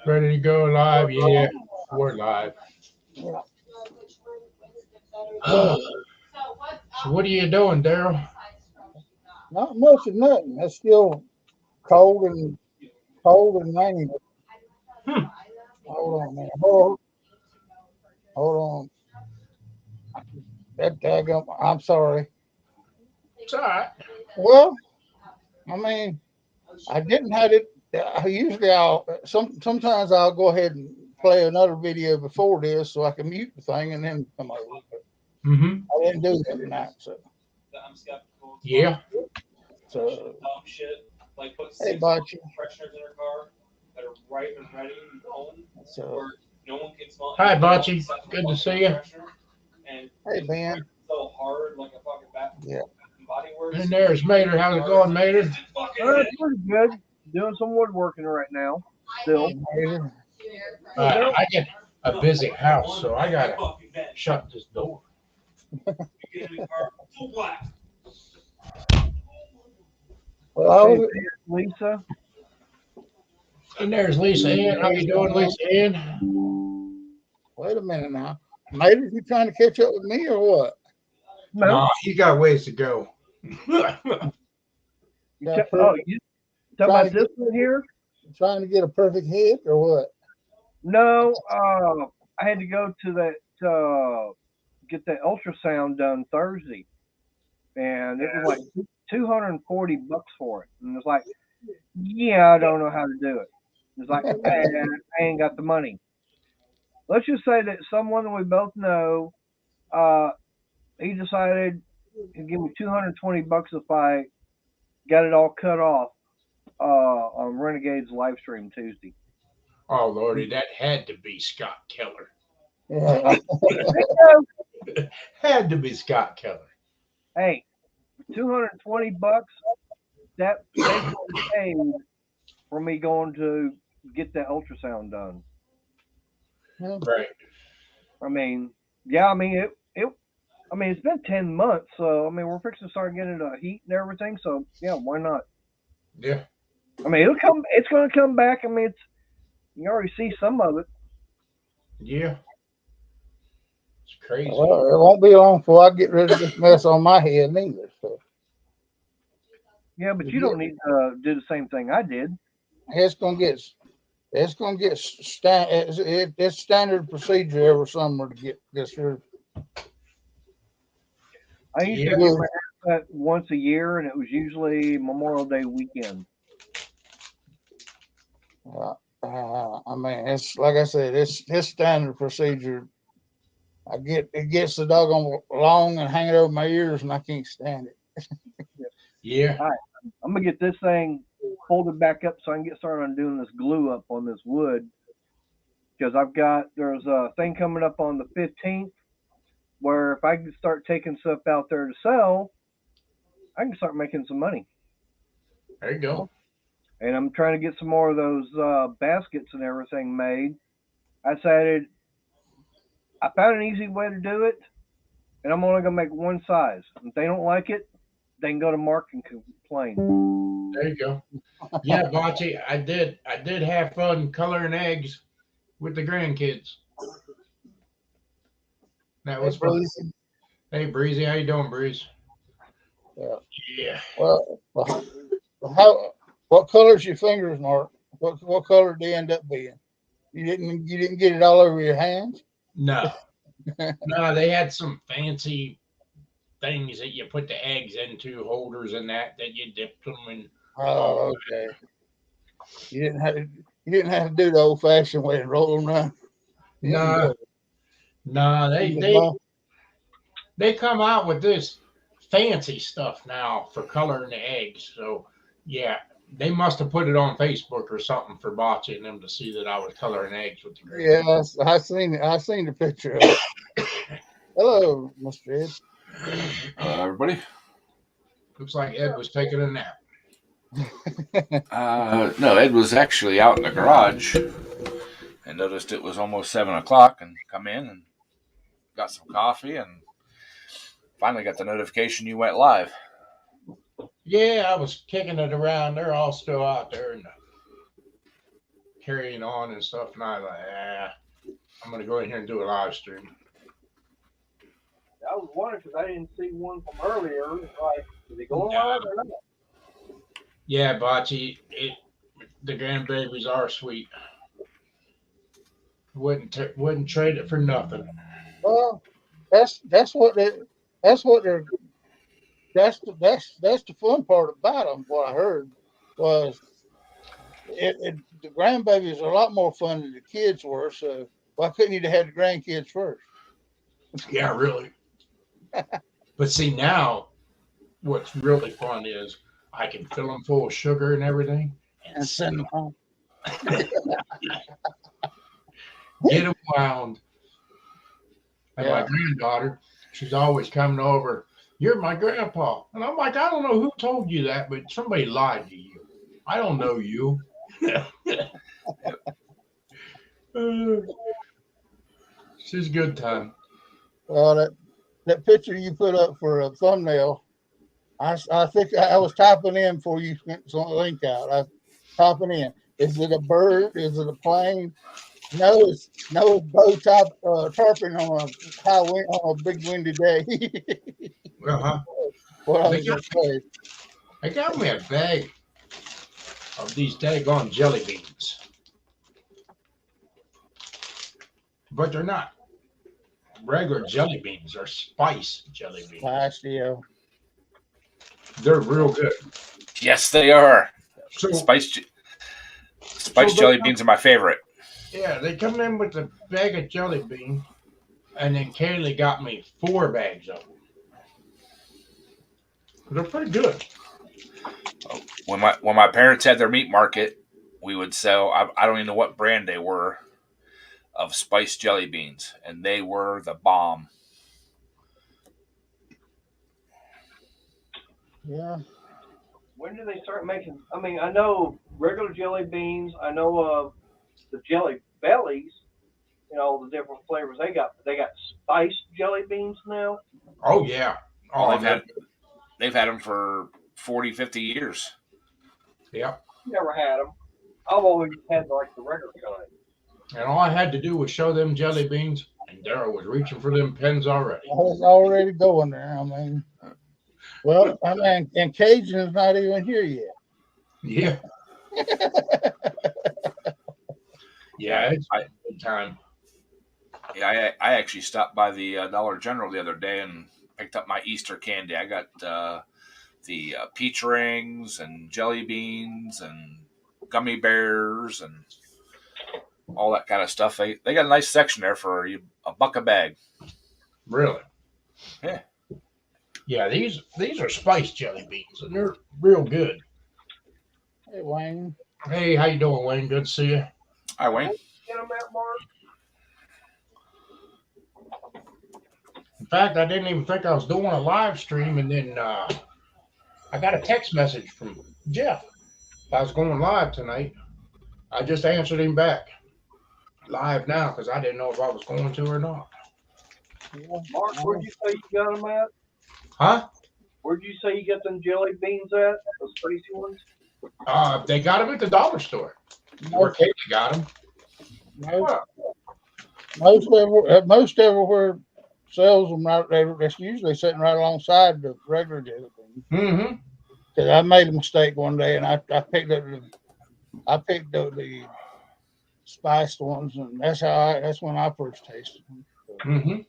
Ready to go live? Yeah, we're live. Yeah. So, what are you doing, Daryl? Not much of nothing. It's still cold and rainy. Hmm. Hold on a minute. Hold on. That daggum. I'm sorry. It's all right. Well, I mean, I didn't have it. Usually, sometimes I'll go ahead and play another video before this so I can mute the thing and then come over. But Mm-hmm. I didn't do that tonight. Yeah. So hey, Bocce. So Hi, Bocce. Good to see you. hey, Ben. Yeah. And there's Mater. How's it going, Mater? Pretty good. Doing some woodworking right now. Still. Later. I get a busy house, so I gotta shut this door. Well, I Hey, was. Lisa. And there's Lisa Ann. How you doing, Lisa Ann? Wait a minute now. Maybe you trying to catch up with me or what? No. No, he got ways to go. Yeah, You talking about this one here? trying to get a perfect hit or what? No. I had to go to that get that ultrasound done Thursday, and it was like $240 for it, and it's like, yeah, I don't know how to do it. It's like, I ain't got the money. Let's just say that someone that we both know, he decided to give me $220 if I got it all cut off on Renegade's live stream Tuesday. Oh Lordy, that had to be Scott Keller. Yeah. Had to be Scott Keller. Hey, $220 that basically paid for me going to get that ultrasound done. Right. I mean, yeah, I mean it's been 10 months, so I mean we're fixing to start getting the heat and everything, so yeah, why not? Yeah. I mean it's gonna come back. I mean you already see some of it. Yeah. It's crazy. Well, it won't be long before I get rid of this mess on my head neither. So Yeah, but you don't need to do the same thing I did. it's gonna get it's standard procedure every summer to get this here. I used to Yeah. get my hair cut once a year, and it was usually Memorial Day weekend. I mean, it's like I said, it's standard procedure. It gets the doggone long and hanging over my ears, and I can't stand it. Yeah. All right, I'm gonna get this thing folded back up so I can get started on doing this glue up on this wood because there's a thing coming up on the 15th where if I can start taking stuff out there to sell, I can start making some money. There you go. And I'm trying to get some more of those baskets and everything made. I decided I found an easy way to do it, and I'm only gonna make one size. If they don't like it, they can go to Mark and complain. There you go. Yeah, Bocce, I did have fun coloring eggs with the grandkids. That was fun. Breezy. Hey Breezy, how you doing, Breeze? Yeah. Yeah. Well, how? What color's your fingers, Mark? What color did they end up being? You didn't get it all over your hands. No. No, they had some fancy things that you put the eggs into, holders and that you dipped them in. Oh, okay. You didn't have to do the old fashioned way and roll them around. No, no, they come out with this fancy stuff now for coloring the eggs. So yeah, they must have put it on Facebook or something for Bocce and them to see that I was coloring eggs with the green. Yes, I seen it. I seen the picture of it. Hello, Mr. Ed. Hello, everybody. Looks like Ed was taking a nap. No, Ed was actually out in the garage and noticed it was almost 7 o'clock and come in and got some coffee and finally got the notification you went live. Yeah, I was kicking it around. They're all still out there in the carrying on and stuff. And I was like, I'm going to go in here and do a live stream. I was wondering because I didn't see one from earlier. Like, is he going live or not? Yeah, Bocce, the grandbabies are sweet. Wouldn't trade it for nothing. Well, that's the fun part about them. What I heard was the grandbabies are a lot more fun than the kids were. So why couldn't you have had the grandkids first? Yeah, really. But see, now what's really fun is I can fill them full of sugar and everything And send them home. Get them wound. And my granddaughter, she's always coming over. You're my grandpa. And I'm like, I don't know who told you that, but somebody lied to you. I don't know you. She's a good time. Well, that picture you put up for a thumbnail, I think I was typing in before you sent the link out. I was typing in. Is it a bird? Is it a plane? No, it's bow tarpon on a big windy day. What I was gonna say. They got me a bag of these daggone jelly beans. But they're not regular jelly beans. They're spice jelly beans. Last year. They're real good. Yes, they are. So, Spice jelly beans are my favorite. yeah, they come in with a bag of jelly beans, and then Kaylee got me 4 bags of them. They're pretty good. When my parents had their meat market, we would sell. I don't even know what brand they were of spiced jelly beans, and they were the bomb. Yeah. When do they start making? I mean, I know regular jelly beans. I know of the jelly bellies. You know, the different flavors they got. They got spiced jelly beans now. Oh yeah. Oh, They've had them for 40, 50 years. yeah. Never had them. I've always had like the regular kind. And all I had to do was show them jelly beans, and Daryl was reaching for them pens already. I was already going there. I mean, well, I mean, and Cajun's not even here yet. Yeah. Yeah, it's a good time. Yeah, I actually stopped by the Dollar General the other day and picked up my Easter candy. I got the peach rings and jelly beans and gummy bears and all that kind of stuff. They got a nice section there for you, $1 a bag. Really? Yeah. Yeah, these are spiced jelly beans, and they're real good. Hey, Wayne. Hey, how you doing, Wayne? Good to see you. Hi, Wayne. Get them out, Mark. In fact, I didn't even think I was doing a live stream, and then I got a text message from Jeff. I was going live tonight. I just answered him back live now because I didn't know if I was going to or not. Yeah. Mark, where'd you say you got them at? Huh? Where'd you say you got them jelly beans at? Those spicy ones? They got them at the dollar store. Where Kaylee got them. Most everywhere sells them right there. That's usually sitting right alongside the regular jelly beans. Mm-hmm. Because I made a mistake one day and I picked up the spiced ones, and that's when I first tasted them. Mm-hmm.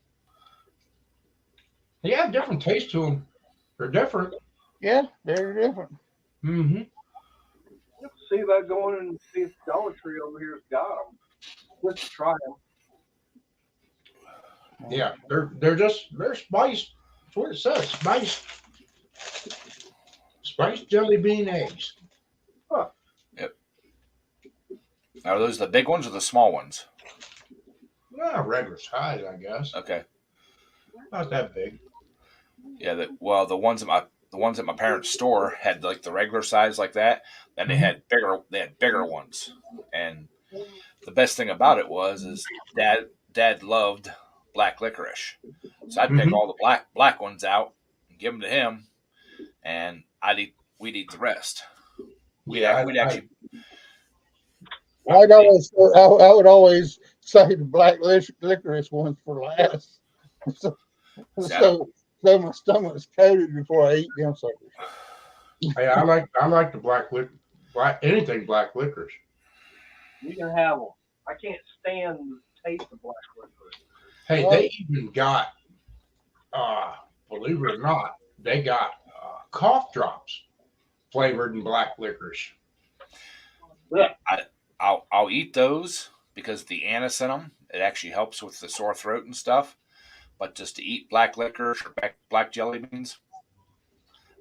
They have different taste to them. They're different. Yeah, they're different. Mm-hmm. Let's see about going and see if Dollar Tree over here has got them. Let's try them. Yeah, they're spiced. That's what it says. Spiced jelly bean eggs. Huh. Yep. Are those the big ones or the small ones? Regular size, I guess. Okay. Not that big. Yeah. The ones at my parents' store had like the regular size like that. Then they had bigger ones. And the best thing about it is Dad loved black licorice, so I'd pick all the black ones out and give them to him, and we'd eat the rest. We'd actually I would always say the black licorice ones for last. so, so my stomach's coated before I eat them suckers. Hey, I like the black anything black licorice. You can have them. I can't stand the taste of black licorice. Hey, they even got believe it or not, they got cough drops flavored in black licorice. I'll eat those because the anise in them, it actually helps with the sore throat and stuff. But just to eat black licorice or black jelly beans,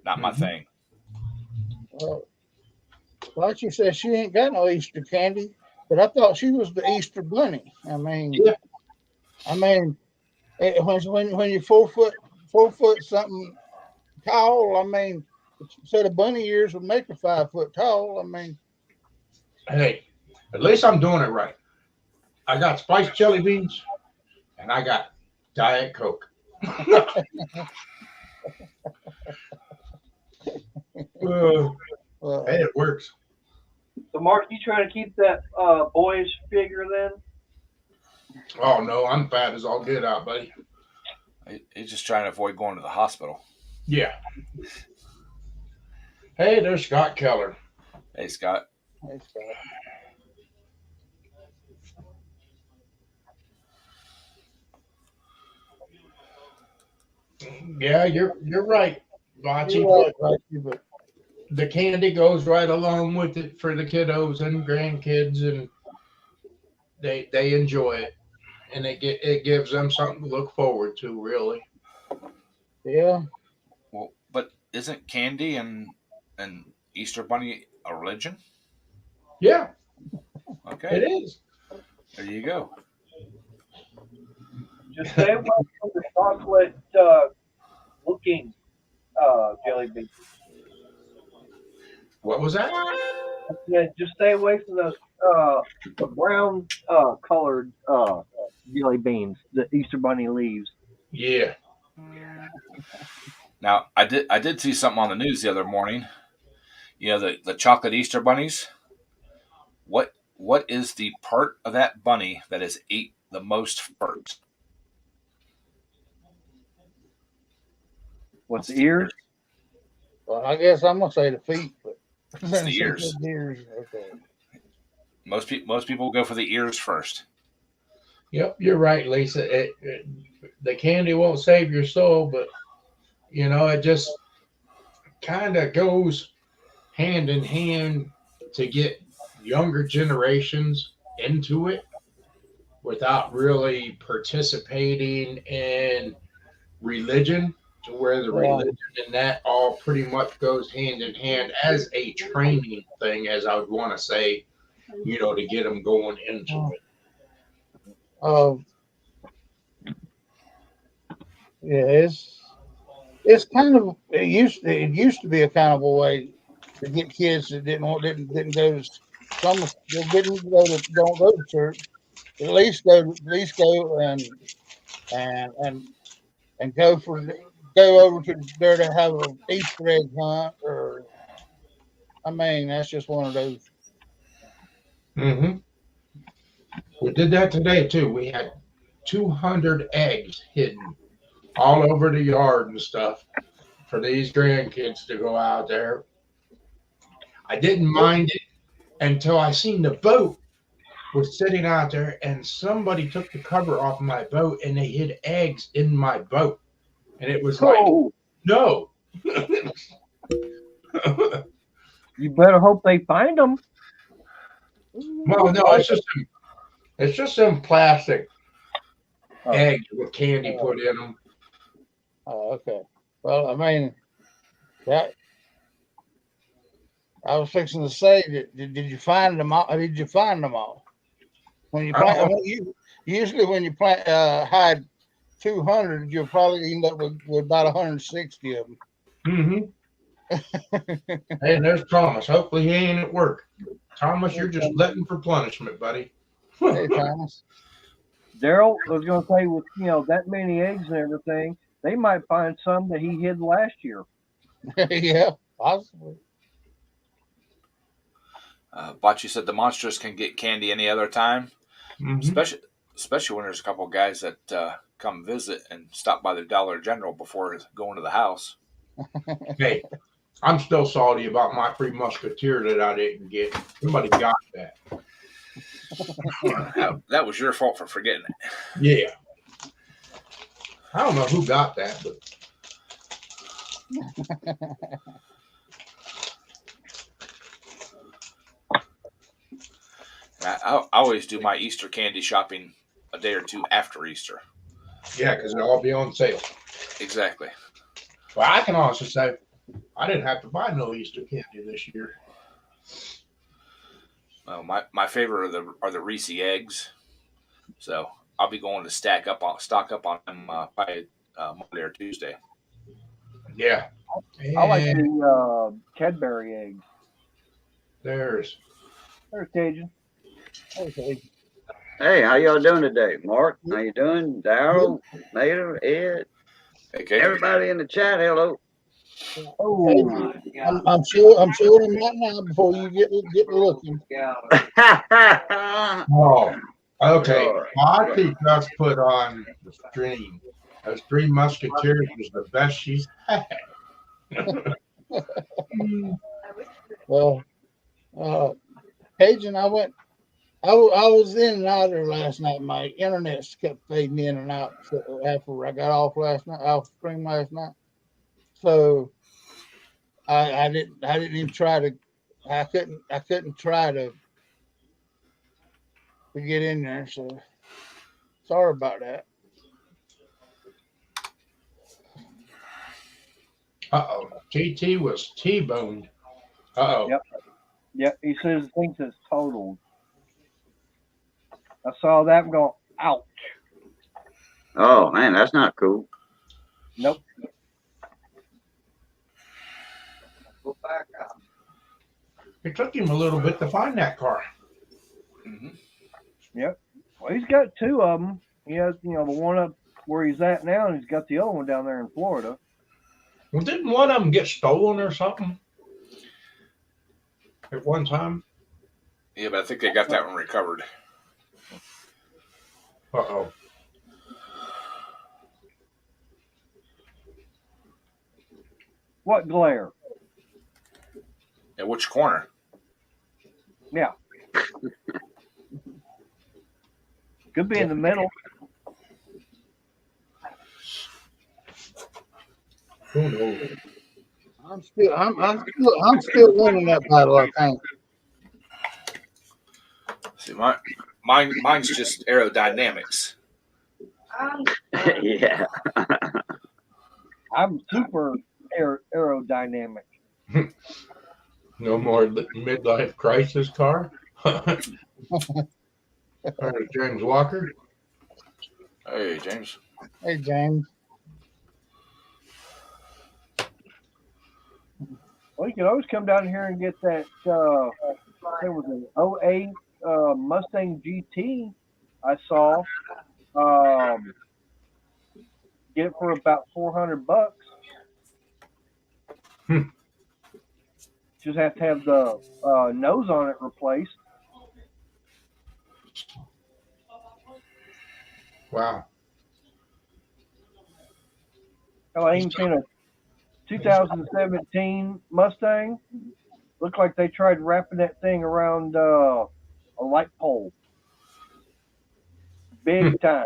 not my thing. Like she said, she ain't got no Easter candy, but I thought she was the Easter bunny. I mean, when you're 4 foot something tall, I mean, instead of bunny ears would make her 5 foot tall. I mean, hey, at least I'm doing it right. I got spiced jelly beans, and I got Diet Coke. Hey, it works. So, Mark, you trying to keep that boyish figure then? Oh no, I'm fat as all get out, buddy. He's just trying to avoid going to the hospital. Yeah. Hey, there's Scott Keller. Hey, Scott. hey, Scott. Yeah, you're right, Bocce. You're right, but The candy goes right along with it for the kiddos and grandkids, and they enjoy it, and it gives them something to look forward to, really. yeah, Well, but isn't candy and Easter Bunny a religion? Yeah, Okay, it is. there you go. Just stay away from the chocolate looking jelly beans. What was that? Yeah, just stay away from those the brown colored jelly beans that Easter Bunny leaves. Yeah. Now, I did see something on the news the other morning. You know, the chocolate Easter bunnies. What is the part of that bunny that has ate the most first? What's the ears? well, I guess I'm gonna say the feet, but It's the ears. The ears, okay. Most people go for the ears first. Yep, you're right, Lisa. The candy won't save your soul, but it just kind of goes hand in hand to get younger generations into it without really participating in religion, to where the religion and that all pretty much goes hand in hand as a training thing, as I would want to say, to get them going into it. Yeah, it's kind of it used to be a kind of a way to get kids that didn't go to some that don't go to church, at least go and go over to there to have an Easter egg hunt, or I mean that's just one of those. Mm-hmm. We did that today too. We had 200 eggs hidden all over the yard and stuff for these grandkids to go out there. I didn't mind it until I seen the boat was sitting out there, and somebody took the cover off my boat and they hid eggs in my boat, and it was like, no. You better hope they find them. Well, no, it's just some plastic eggs with candy put in them. Oh, okay. Well, I mean, that I was fixing to say, did you find them all? Did you find them all? When you plant, usually when you plant hide 200, you'll probably end up with about 160 of them. Mm-hmm. Hey, there's Thomas. Hopefully he ain't at work. Thomas, you're just letting for punishment, buddy. Hey, Thomas. Daryl, I was going to say, with that many eggs and everything, they might find some that he hid last year. Yeah, possibly. Bocce said the monsters can get candy any other time, Mhm. especially when there's a couple of guys that come visit and stop by the Dollar General before going to the house. Hey, I'm still salty about my Three Musketeer that I didn't get. Somebody got that. That was your fault for forgetting it. Yeah. I don't know who got that, but I always do my Easter candy shopping a day or two after Easter. yeah, because it'll all be on sale. Exactly. Well, I can also say I didn't have to buy no Easter candy this year. Well, my favorite are the Reese eggs, so I'll be going to stock up on them by Monday or Tuesday. Yeah. I like And the Cadbury eggs. there's There's Cajun. Okay. Hey, how y'all doing today? Mark, how you doing? Daryl, Mater, Ed, Okay. everybody in the chat, hello. Oh, I'm showing him right now before you get looking. oh, okay. All right. Monty just put on the stream. Those Three Musketeers was the best she's had. Well, Cajun, I was in and out there last night. My internet kept fading in and out after I got off stream last night. So I didn't even try to. I couldn't try to get in there. So sorry about that. Uh-oh. TT was T-boned. Uh-oh. Yep. Yep. He says thinks it's totaled. I saw that and go, ouch. Oh man, that's not cool. Nope. It took him a little bit to find that car. Mm-hmm. Yep. Well, he's got two of them. He has, the one up where he's at now, and he's got the other one down there in Florida. Well, didn't one of them get stolen or something at one time? Yeah, but I think they got that one recovered. Uh-oh. What glare? Yeah, which corner? Yeah. Could be in the middle. Who knows? I'm still winning that battle. I think. See, mine's just aerodynamics. Yeah. I'm super aerodynamic. No more midlife crisis car? There's James Walker. Hey, James. Hey, James. Well, you can always come down here and get that. There was an 08 Mustang GT I saw. Get it for about $400. Just have to have the nose on it replaced. Wow. Oh, I even seen a 2017 Mustang. Looked like they tried wrapping that thing around a light pole. Big time.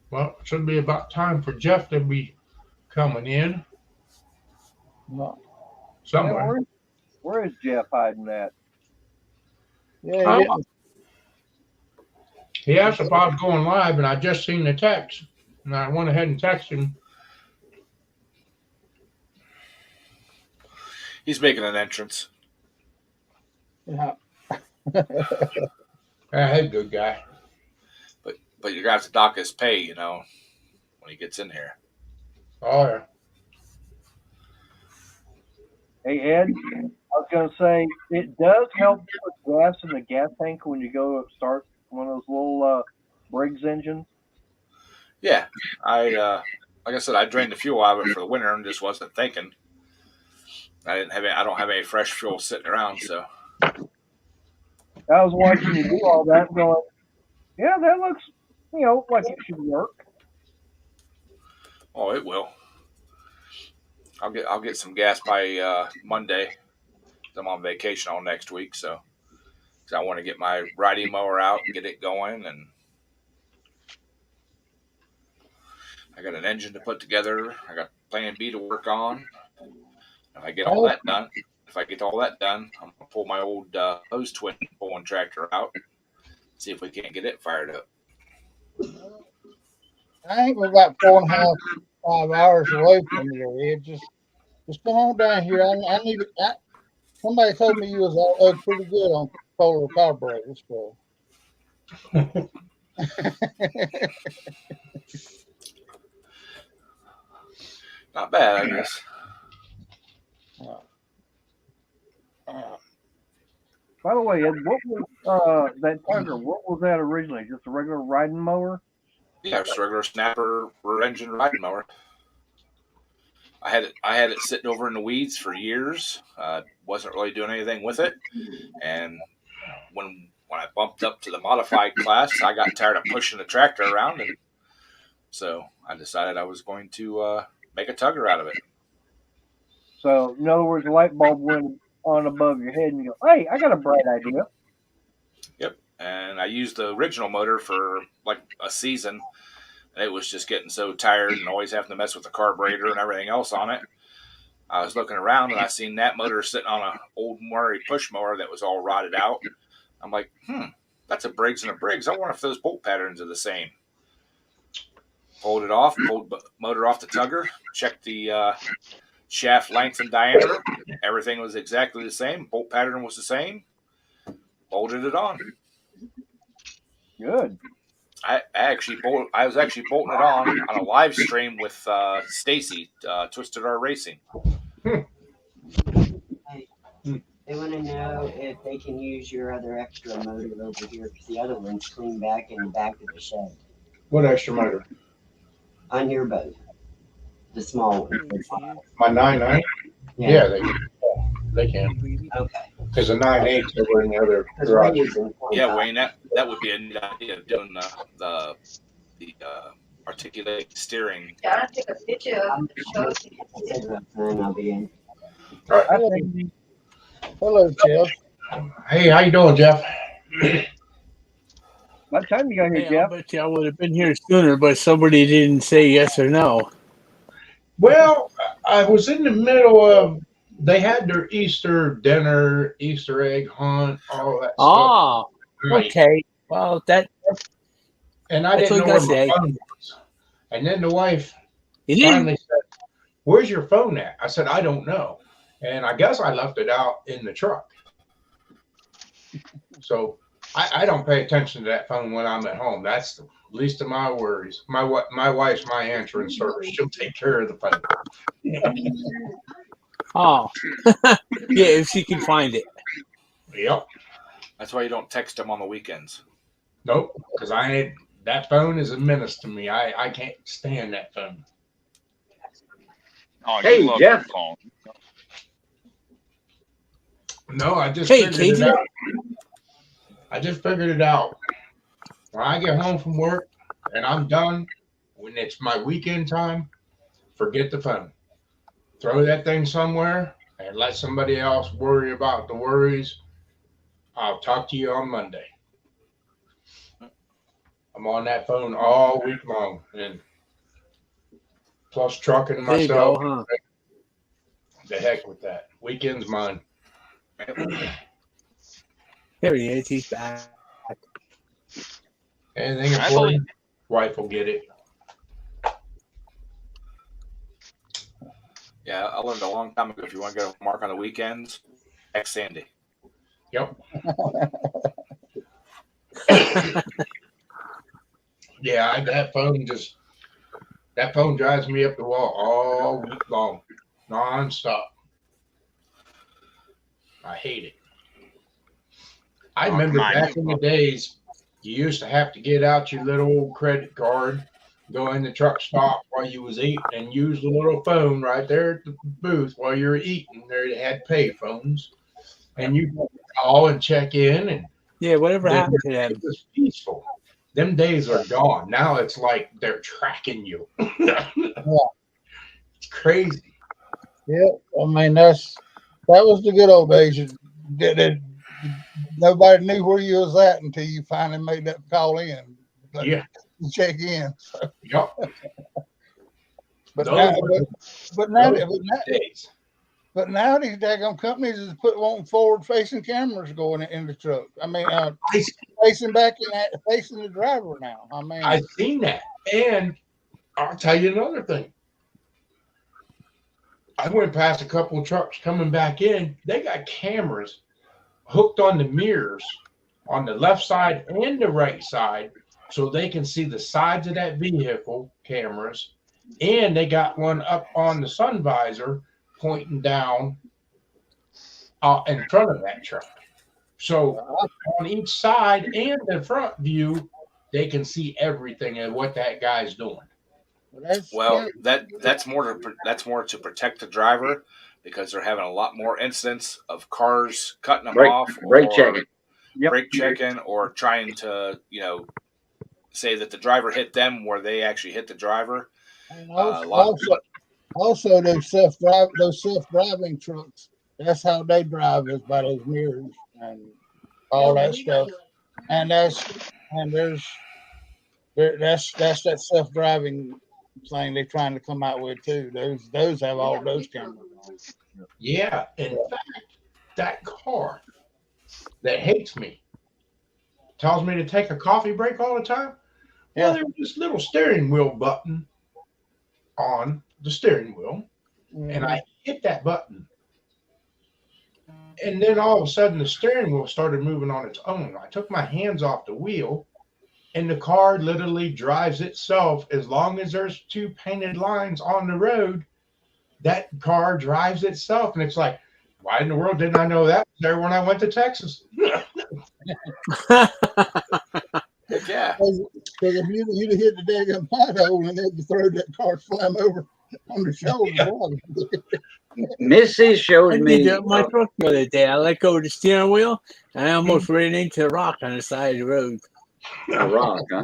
Well, it should be about time for Jeff to be coming in No. somewhere. Where is Jeff hiding at? Yeah, Oh. He asked if I was going live, and I just seen the text, and I went ahead and texted him. He's making an entrance. yeah. Hey, good guy. But you're going to have to dock his pay, when he gets in here. Oh, yeah. Hey, Ed, I was going to say, it does help put gas in the gas tank when you go start one of those little Briggs engines. Yeah. Like I said, I drained the fuel out of it for the winter and just wasn't thinking. I don't have any fresh fuel sitting around, so I was watching you do all that, going, yeah, that looks, like it should work. it will. I'll get some gas by Monday. I'm on vacation all next week, so I want to get my riding mower out and get it going, and I got an engine to put together. I got Plan B to work on. If I get all that done, I'm gonna pull my old hose twin pulling tractor out, see if we can't get it fired up. I ain't about 4.5, 5 hours away from you, Ed. Just come on down here. I need it. Somebody told me you was pretty good on polar carburetors, so. Not bad, I guess. By the way, Ed, what was that Tundra? What was that originally? Just a regular riding mower? Yeah, it's a regular snapper rear engine riding mower. I had it sitting over in the weeds for years. Wasn't really doing anything with it, and when I bumped up to the modified class, I got tired of pushing the tractor around, and so I decided I was going to make a tugger out of it. So, in other words, a light bulb went on above your head, and you go, "Hey, I got a bright idea." Yep, and I used the original motor for like a season. And it was just getting so tired and always having to mess with the carburetor and everything else on it. I was looking around and I seen that motor sitting on an old Murray push mower that was all rotted out. I'm like, that's a Briggs and a Briggs. I wonder if those bolt patterns are the same. Pulled it off, pulled the motor off the tugger, checked the shaft length and diameter. Everything was exactly the same. Bolt pattern was the same. Bolted it on. Good. I was actually bolting it on a live stream with Stacy, Twisted R Racing. They want to know if they can use your other extra motor over here because the other one's clean back in the back of the shed What extra motor? on your boat, the small one. My 9.9? Yeah, they can. Okay. Because the 9.8 over in the other Because we're garage. using Yeah, Wayne, that would be a neat idea of doing the articulated steering. Gotta take a picture of And I'll be in. Hello, Jeff. Hey, how you doing, Jeff? By the time you got here, Hey, I Jeff, bet you I would have been here sooner, but somebody didn't say yes or no. Well, I was in the middle of, they had their Easter dinner, Easter egg hunt, all that stuff. Ah, Right. okay. Well, And I That's didn't know what where I my say. phone was. And then the wife you didn't. finally said, "Where's your phone at?" I said, "I don't know." And I guess I left it out in the truck. So I don't pay attention to that phone when I'm at home. That's the least of my worries. My wife's my answering service. She'll take care of the phone. Oh, yeah, if she can find it. Yep. That's why you don't text them on the weekends. Nope. Because that phone is a menace to me. I can't stand that phone. Oh, Hey, you love Jeff. your phone. No, I just Hey, figured it Casey. out. I just figured it out. When I get home from work and I'm done, when it's my weekend time, forget the phone. Throw that thing somewhere and let somebody else worry about the worries. I'll talk to you on Monday. I'm on that phone all week long, and plus trucking There you myself. go, huh? The heck with that. Weekend's mine. There he is. He's back. Anything I important, wife will get it. Yeah, I learned a long time ago. If you want to get a mark on the weekends, text Sandy. Yep. Yeah, that phone drives me up the wall all week long, non-stop. I hate it. I remember mine back is in the days, you used to have to get out your little old credit card go in the truck stop while you was eating and use the little phone right there at the booth while you're eating. There they had pay phones, and you call and check in, and Yeah, whatever then happened to them? it was peaceful. Them days are gone. Now it's like they're tracking you. It's crazy. Yeah, I mean that was the good old days. Nobody knew where you was at until you finally made that call in. Yeah. Check in. Yep. But Those now, were but now, those days. but now these daggone companies is wanting forward facing cameras going in the truck. I mean, facing the driver now. I mean, I've seen that, and I'll tell you another thing. I went past a couple of trucks coming back in. They got cameras hooked on the mirrors on the left side and the right side, so they can see the sides of that vehicle cameras, and they got one up on the sun visor pointing down in front of that truck. So on each side and the front view, they can see everything and what that guy's doing. Well, that's more to protect the driver because they're having a lot more incidents of cars cutting them off, brake checking. brake checking, or trying to say that the driver hit them where they actually hit the driver. And also those self-driving trucks. That's how they drive, is by those mirrors and all that stuff. And that's that self-driving thing they're trying to come out with too. Those have all those cameras on. Yeah, in fact, that car that hates me tells me to take a coffee break all the time. Well, there's this little steering wheel button on the steering wheel, and I hit that button, and then all of a sudden the steering wheel started moving on its own. I took my hands off the wheel, and the car literally drives itself. As long as there's two painted lines on the road, that car drives itself. And it's like, why in the world didn't I know that was there when I went to Texas? Yeah. Because if you'd have hit the daggone pothole and they'd throw that car slam over on the shoulder. Missy showed I me. did that with my truck the other day. I let go of the steering wheel, and I almost ran into a rock on the side of the road. A rock, huh?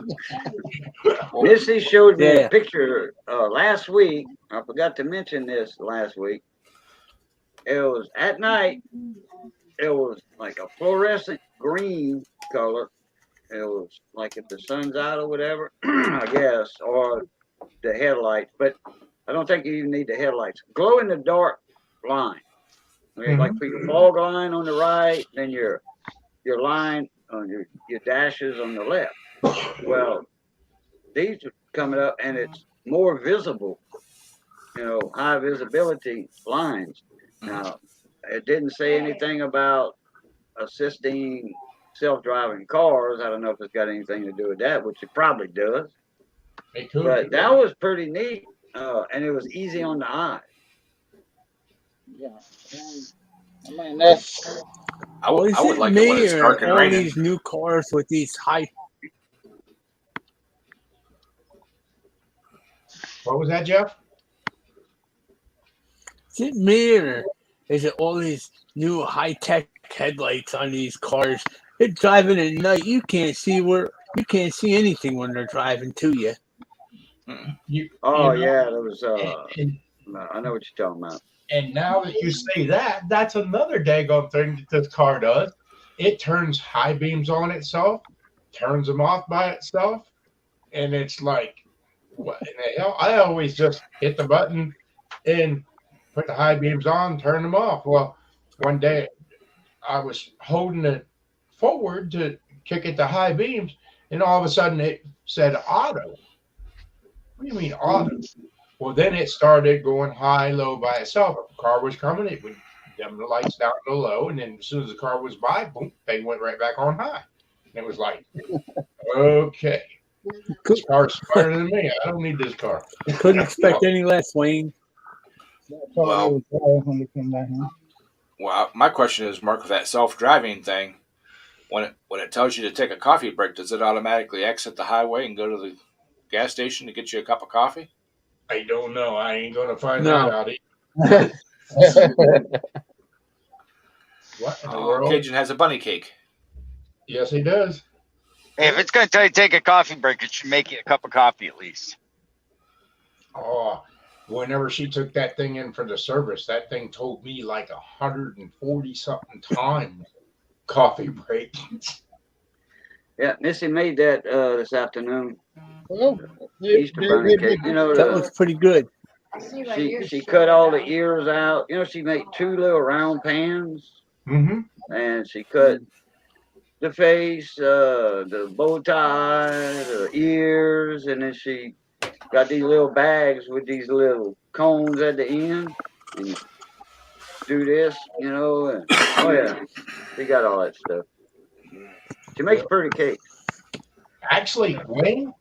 Missy showed me Yeah. a picture last week. I forgot to mention this last week. It was at night. It was like a fluorescent green color. It was like if the sun's out or whatever, I guess, or the headlights. But I don't think you even need the headlights. Glow in the dark line. Okay, like for your fog line on the right, then your line on your dashes on the left. Well, these are coming up and it's more visible, high visibility lines. Now, it didn't say anything about assisting self-driving cars. I don't know if it's got anything to do with that, which it probably does. It could. But that was pretty neat, and it was easy on the eye. Yeah. I mean, that's. I would like it when it's dark and all raining. these new cars with these high? What was that, Jeff? Is it me, or is it all these new high-tech headlights on these cars? They're driving at night. You can't see anything when they're driving to you. Yeah, there was. I know what you're talking about. And now that you say that, that's another daggone thing that this car does. It turns high beams on itself, turns them off by itself, and it's like, what in the hell? I always just hit the button and put the high beams on, turn them off. Well, one day I was holding it forward to kick it to high beams, and all of a sudden it said auto. What do you mean auto? Well, then it started going high, low by itself. If a car was coming, it would dim the lights down to low, and then as soon as the car was by, boom, they went right back on high. And it was like, okay, this car's smarter than me. I don't need this car. Couldn't expect any less, Wayne. Well, my question is, Mark, with that self-driving thing, when it tells you to take a coffee break, does it automatically exit the highway and go to gas station to get you a cup of coffee? I don't know. I ain't gonna find No. that out. What in the Oh, world? Cajun has a bunny cake. Yes, he does. Hey, if it's going to tell you to take a coffee break, it should make you a cup of coffee at least. Oh, whenever she took that thing in for the service, that thing told me like 140 something times coffee break. Yeah, Missy made that this afternoon. Well, Easter bunny cake. You know, That looks pretty good. she cut all the ears out. You know, she made 2 little round pans, Mm-hmm. and she cut the face, the bow tie, the ears, and then she got these little bags with these little cones at the end, and you do this, you know. And, oh yeah, she got all that stuff. She makes pretty cakes. Actually, Wayne,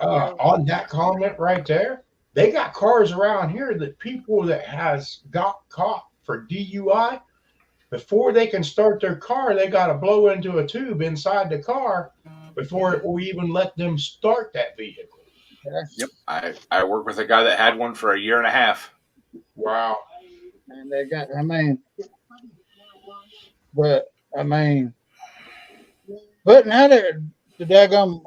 on that comment right there, they got cars around here that people that has got caught for DUI, before they can start their car, they got to blow into a tube inside the car before it will even let them start that vehicle. Yep. I work with a guy that had one for a year and a half. Wow. And they got, but now that the daggone,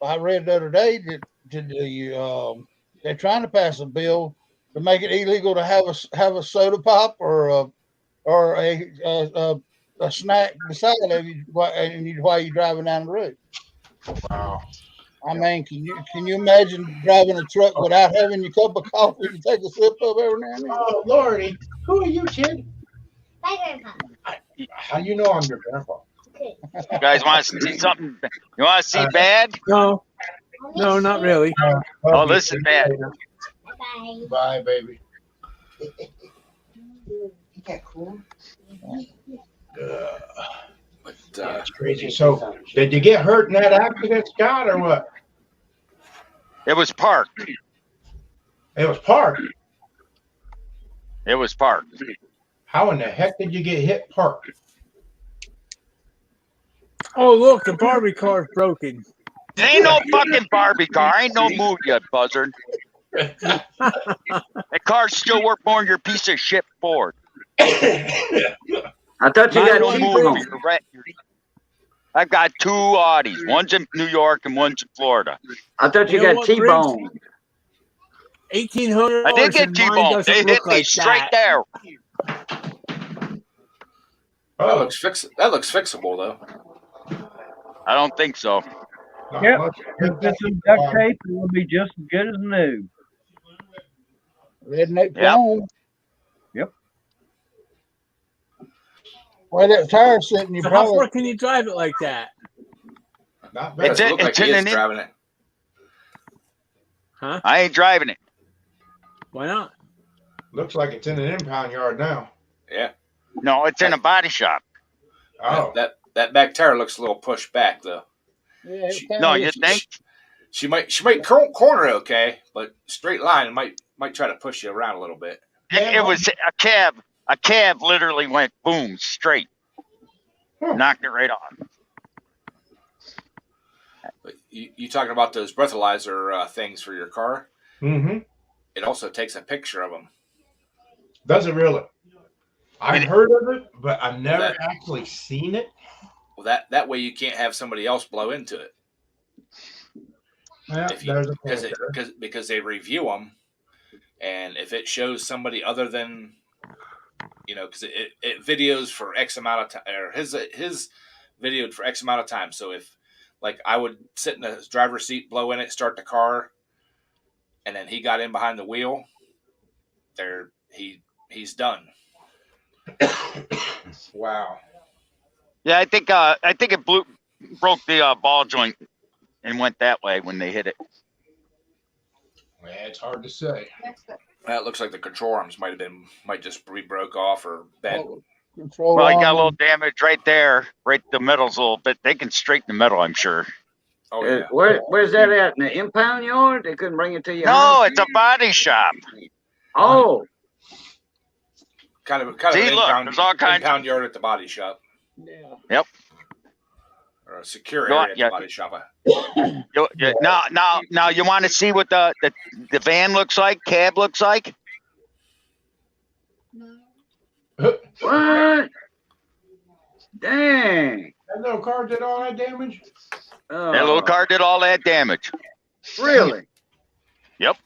I read the other day that they're trying to pass a bill to make it illegal to have a soda pop or a snack beside of you while you're driving down the road. Wow. I mean, can you imagine driving a truck without having your cup of coffee to take a sip of every now and then? Oh, Lordy. Who are you, kid? Bye, Grandpa. How you know I'm your grandpa? You guys want to see something? You want to see bad? No, not really. Oh, this is bad. Bye. Bye, baby. Isn't that cool? But That's crazy. So, did you get hurt in that accident, Scott, or what? It was parked. It was parked. It was parked. How in the heck did you get hit parked? Oh, look, the Barbie car's broken. It ain't no fucking Barbie car. Ain't no move yet, buzzard. That car's still worth more than your piece of shit Ford. I thought you Not got no move. T-bone. I've got 2 Audis. One's in New York and one's in Florida. I thought you You know got what, T-bone. $1,800. I did get and mine T-bone. doesn't They hit look me like straight that. there. that looks fixable though. I don't think so. Not Yep. much. Just some duct tape, it will be just as good as new. Redneck Yep. phone. Yep. Well, that tire sitting, you So how probably far can you drive it like that? Not bad. It's Doesn't look like he in is an in- driving it. Huh? I ain't driving it. Why not? Looks like it's in an impound yard now. Yeah. No, it's in a body shop. Oh, That back tire looks a little pushed back though. yeah, it She- kinda No, is. you think? She might corner okay, but straight line might try to push you around a little bit. It was a cab. A cab literally went boom straight. Knocked it right off. But you talking about those breathalyzer things for your car? mm-hmm. It also takes a picture of them. Does it really? I've heard of it, but I've never That- actually seen it. Well, that way you can't have somebody else blow into it. Yeah, If you, there's a point there. because they review them, and if it shows somebody other than, because it videos for X amount of time, or his videoed for X amount of time. So if like I would sit in the driver's seat, blow in it, start the car, and then he got in behind the wheel, he's done. Wow. Yeah, I think it broke the ball joint and went that way when they hit it. Well, it's hard to say. That looks like the control arms might just be broke off or bent. Control Well, you got a arm. little damage right there. Right, the metal's a little bit. They can straighten the metal, I'm sure. Oh yeah. Where's that at? In the impound yard? They couldn't bring it to your No, house? it's a body shop. Oh, Kind of See, an look, impound, there's all kinds- impound yard at the body shop. Yeah. Yep. or a secure No, area at yeah. the body shop. Now, you want to see what the van looks like, cab looks like? What? Dang. That little car did all that damage? Oh, That little car did all that damage. Really? Yep.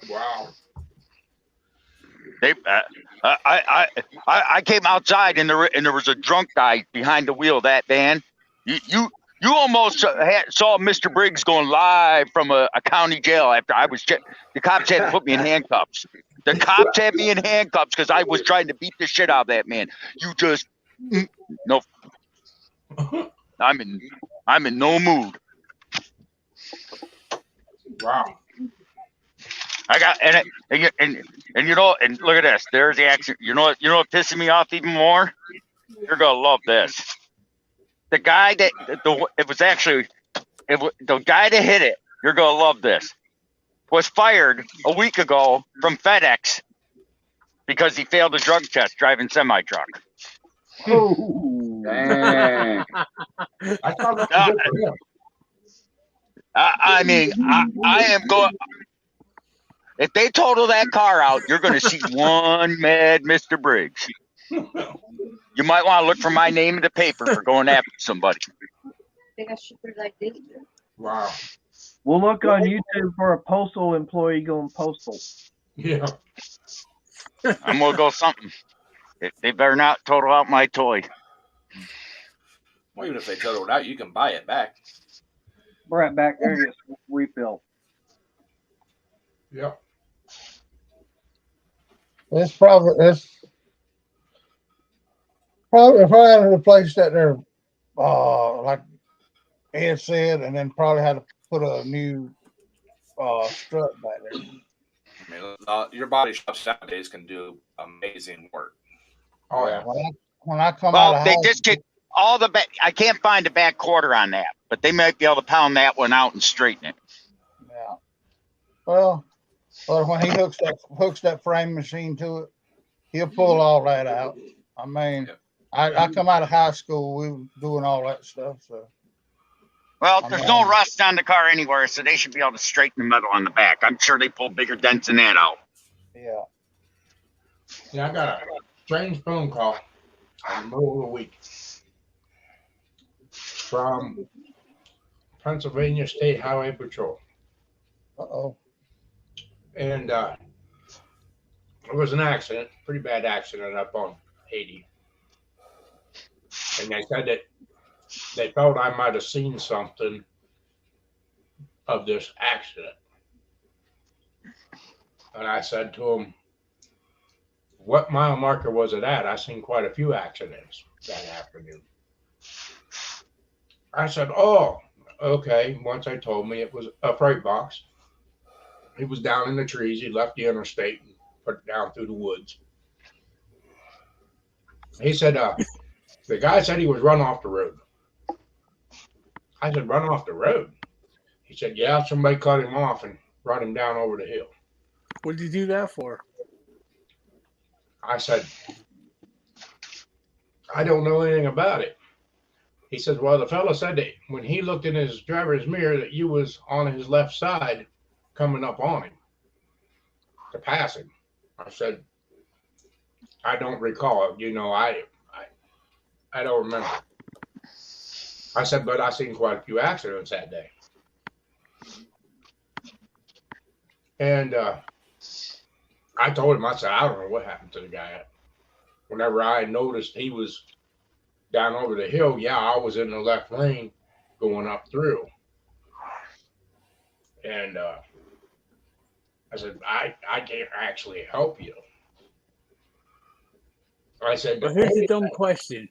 Wow. They, I came outside and there was a drunk guy behind the wheel of that van. You almost saw Mr. Briggs going live from a county jail after I was. The cops had to put me in handcuffs. The cops had me in handcuffs because I was trying to beat the shit out of that man. You just no. I'm in no mood. Wow. I got and you know, and look at this. There's the accident. You know what pisses me off even more? You're gonna love this. The guy that the guy that hit it. You're gonna love this. Was fired a week ago from FedEx because he failed a drug test driving semi truck. Oh, dang. I thought that was good for him. I mean, I am going. If they total that car out, you're going to see one mad Mr. Briggs. You might want to look for my name in the paper for going after somebody. Wow. We'll look on YouTube for a postal employee going postal. Yeah. I'm going to go something. They better not total out my toy. Well, even if they total it out, you can buy it back. Right back there, just refill. Yep. It's probably if I had to replace that there, like Ed said, and then probably had to put a new strut back there. I mean, your body shops nowadays can do amazing work. Oh yeah. When I come out Well, of they house, just get all the back. I can't find the back quarter on that, but they might be able to pound that one out and straighten it. yeah. Well, when he hooks that frame machine to it, he'll pull all that out. I mean, Yep. I come out of high school, we were doing all that stuff. So Well, there's no rust on the car anywhere, so they should be able to straighten the metal on the back. I'm sure they pull bigger dents than that out. yeah. Yeah, I got a strange phone call in the middle of the week from Pennsylvania State Highway Patrol. Uh-oh. And it was an accident, pretty bad accident up on 80. And they said that they felt I might have seen something of this accident. And I said to them, what mile marker was it at? I seen quite a few accidents that afternoon. I said, oh, okay. Once they told me it was a freight box. He was down in the trees. He left the interstate and put it down through the woods. He said, the guy said he was run off the road. I said, run off the road? He said, yeah, somebody cut him off and brought him down over the hill. What did you do that for? I said, I don't know anything about it. He says, well, the fellow said that when he looked in his driver's mirror that you was on his left side coming up on him to pass him. I said, I don't recall. You know, I don't remember. I said, but I seen quite a few accidents that day. And I told him, I said, I don't know what happened to the guy. Whenever I noticed he was down over the hill, yeah, I was in the left lane going up through. And I said, I can't actually help you. I said, But here's a dumb question.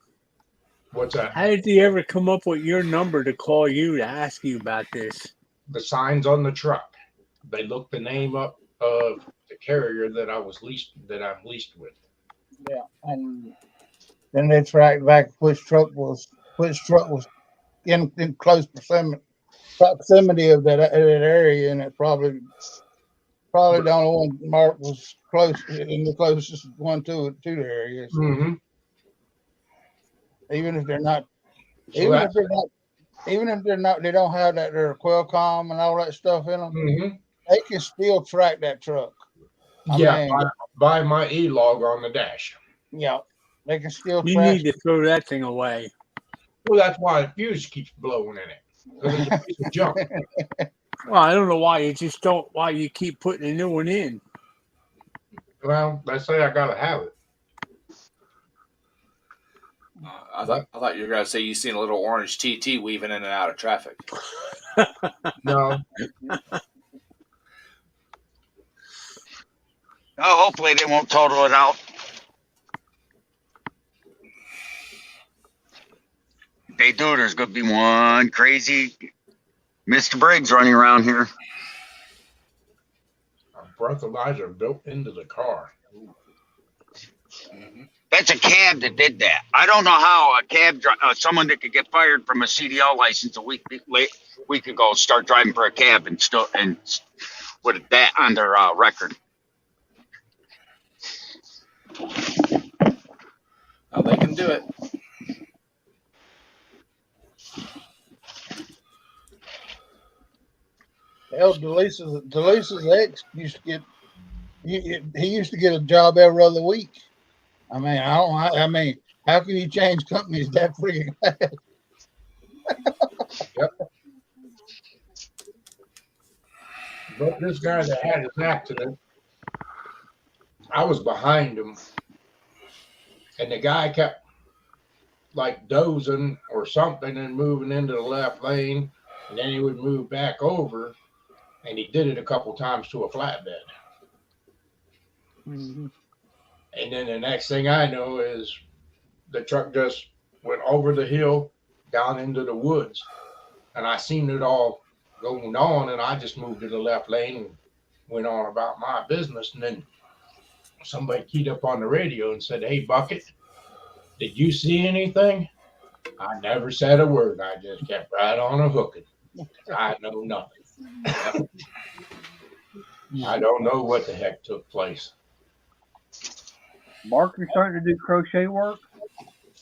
what's that? How did he ever come up with your number to call you to ask you about this? The signs on the truck. They looked the name up of the carrier that I'm leased with. Yeah. And then they tracked back which truck was in close proximity of that area, and it probably the only one Mark was close in the closest one to the area. So Mm-hmm. even if they're not So Even if that's, they're not, even if they're not, they don't have that their Qualcomm and all that stuff in them. mhm. They can still track that truck. I Yeah, mean, by my e-log on the dash. yeah, they can still You track. need to throw that thing away. Well, that's why the fuse keeps blowing in it. 'Cause it's a piece of junk. Well, I don't know why you keep putting a new one in. Well, they say I gotta have it. I thought you were gonna say you seen a little orange TT weaving in and out of traffic. No, Oh, hopefully they won't total it out. If they do, there's going to be one crazy Mr. Briggs running around here. a breathalyzer built into the car. That's a cab that did that. I don't know how a cab someone that could get fired from a CDL license a week ago start driving for a cab and with that on their record. Oh, they can do it. Hell, Delisa's ex used to get. He used to get a job every other week. I mean, I mean, how can you change companies that freaking fast? But this guy that had his accident, I was behind him, and the guy kept like dozing or something and moving into the left lane, and then he would move back over, and he did it a couple times to a flatbed. Mhm. And then the next thing I know is the truck just went over the hill down into the woods, and I seen it all going on, and I just moved to the left lane and went on about my business. And then somebody keyed up on the radio and said, "Hey, Bucket, did you see anything?" I never said a word. I just kept right on a hooking. I know nothing. I don't know what the heck took place. Mark, you're starting to do crochet work?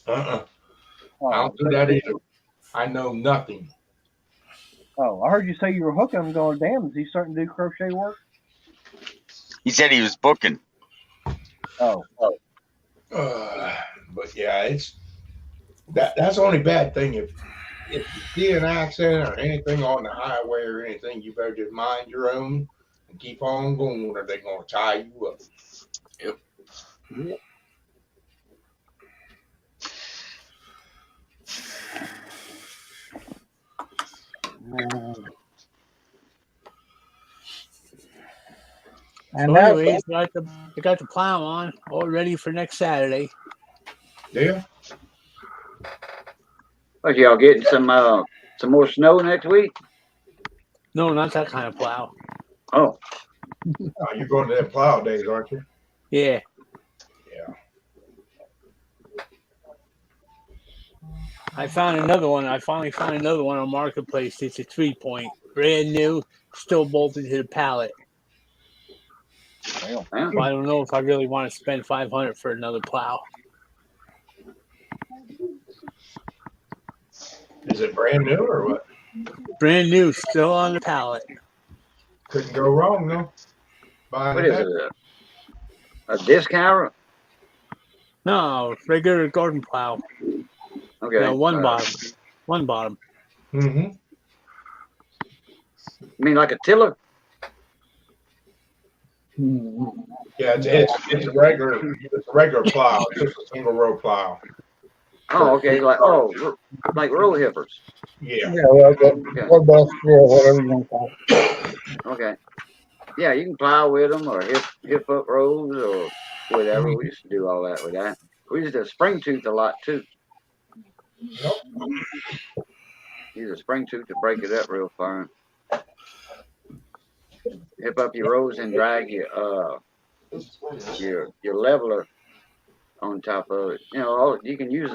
I Oh, don't do that either. I know nothing. oh, I heard you say you were hooking. I'm going, damn, is he starting to do crochet work? He said he was booking. Oh, But yeah, it's that's the only bad thing. If you see an accident or anything on the highway or anything, you better just mind your own and keep on going, or they're gonna tie you up. Yep. And So now, anyways, I got the plow on, all ready for next Saturday. Yeah. What, y'all getting some more snow next week? No, not that kind of plow. Oh, Oh, you're going to them plow days, aren't you? Yeah. Yeah. I found another one. I finally found another one on Marketplace. It's a 3-point, brand new, still bolted to the pallet. yeah. So I don't know if I really want to spend $500 for another plow. Is it brand new or what? Brand new, still on the pallet. Couldn't go wrong though. Buying What it is back. it? A discount? No, regular garden plow. Okay. No, one bottom. One bottom. Mm-hmm. You mean like a tiller? Yeah, it's a regular plow. It's just a single row plow. Oh, okay. Like like row hippers. Yeah. yeah, well, or bus, yeah, whatever you want to call it. Okay. Yeah, you can plow with them or hip up rows or whatever. We used to do all that with that. We used to spring tooth a lot too. Yep. Use a spring tooth to break it up real far. Hip up your rows and drag your leveler on top of it. You know, you can use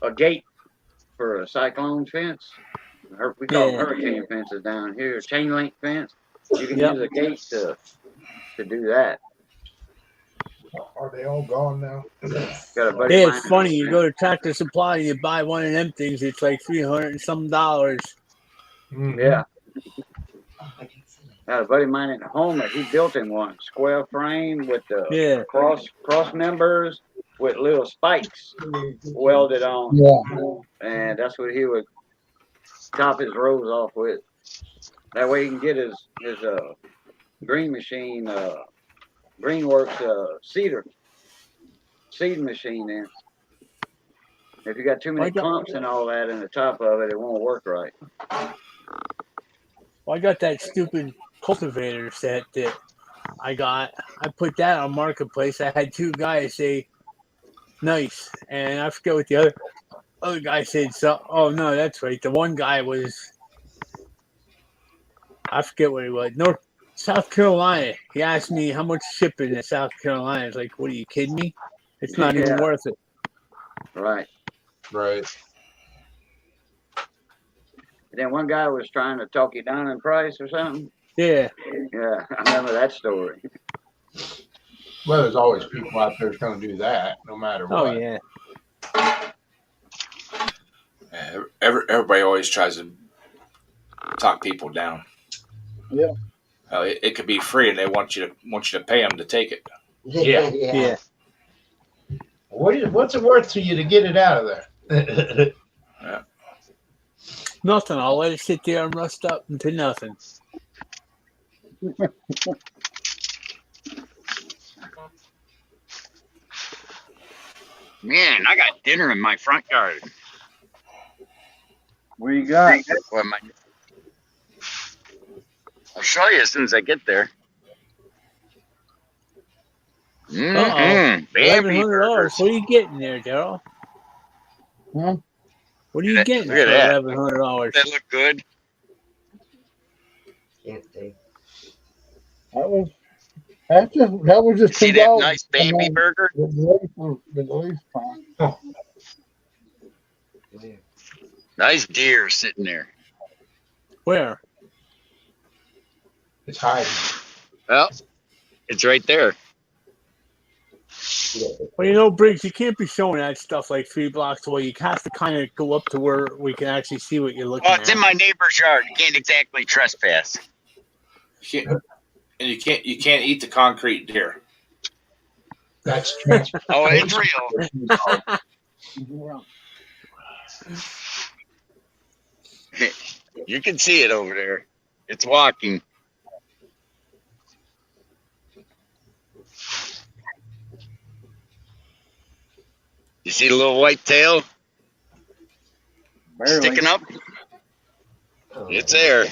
a gate for a cyclone fence. We call them hurricane fences down here, chain link fence. You can use a gate to do that. Are they all gone now? Got a buddy Yeah, of it's mine- funny. You go to Tractor Supply and you buy one of them things. It's like $300 and some. Mhm. Yeah. Got a buddy of mine at home that he built him one square frame with the Yeah. cross members with little spikes welded on, Yeah. and that's what he would top his rows off with. That way he can get his green machine, Greenworks seed machine in. If you got too many clumps and all that in the top of it, it won't work right. Well, I got that stupid cultivator set that I got. I put that on Marketplace. I had two guys say, nice. And I forget what the other guy said. So, oh, no, that's right. The one guy was, I forget what he was. South Carolina. He asked me how much shipping in South Carolina. I was like, what are you kidding me? It's not even Yeah. worth it. Right. Right. And then one guy was trying to talk you down in price or something. Yeah. Yeah, I remember that story. Well, there's always people out there that's going to do that, no matter what. Oh, yeah. Yeah, everybody always tries to talk people down. Yeah. It could be free, and they want you to pay them to take it. Yeah. Yeah. What's it worth to you to get it out of there? Nothing. I'll let it sit there and rust up into nothing. Man, I got dinner in my front yard. What you got? Well, I'll show you as soon as I get there. $1,100. Bambi What burgers. are you getting there, Daryl? Huh? What are you getting for Look at that. $1,100? That look good. That was just See $2. that nice Bambi I mean, burger? the least fine. Nice deer sitting there. Where? It's hiding. Well, it's right there. Well, you know, Briggs, you can't be showing that stuff like 3 blocks away. You have to kind of go up to where we can actually see what you're looking Well, it's at. in my neighbor's yard. You can't exactly trespass. And you can't eat the concrete deer. That's trans- Oh, it's real. You can see it over there. It's walking. You see the little white tail Barely. sticking up? It's there.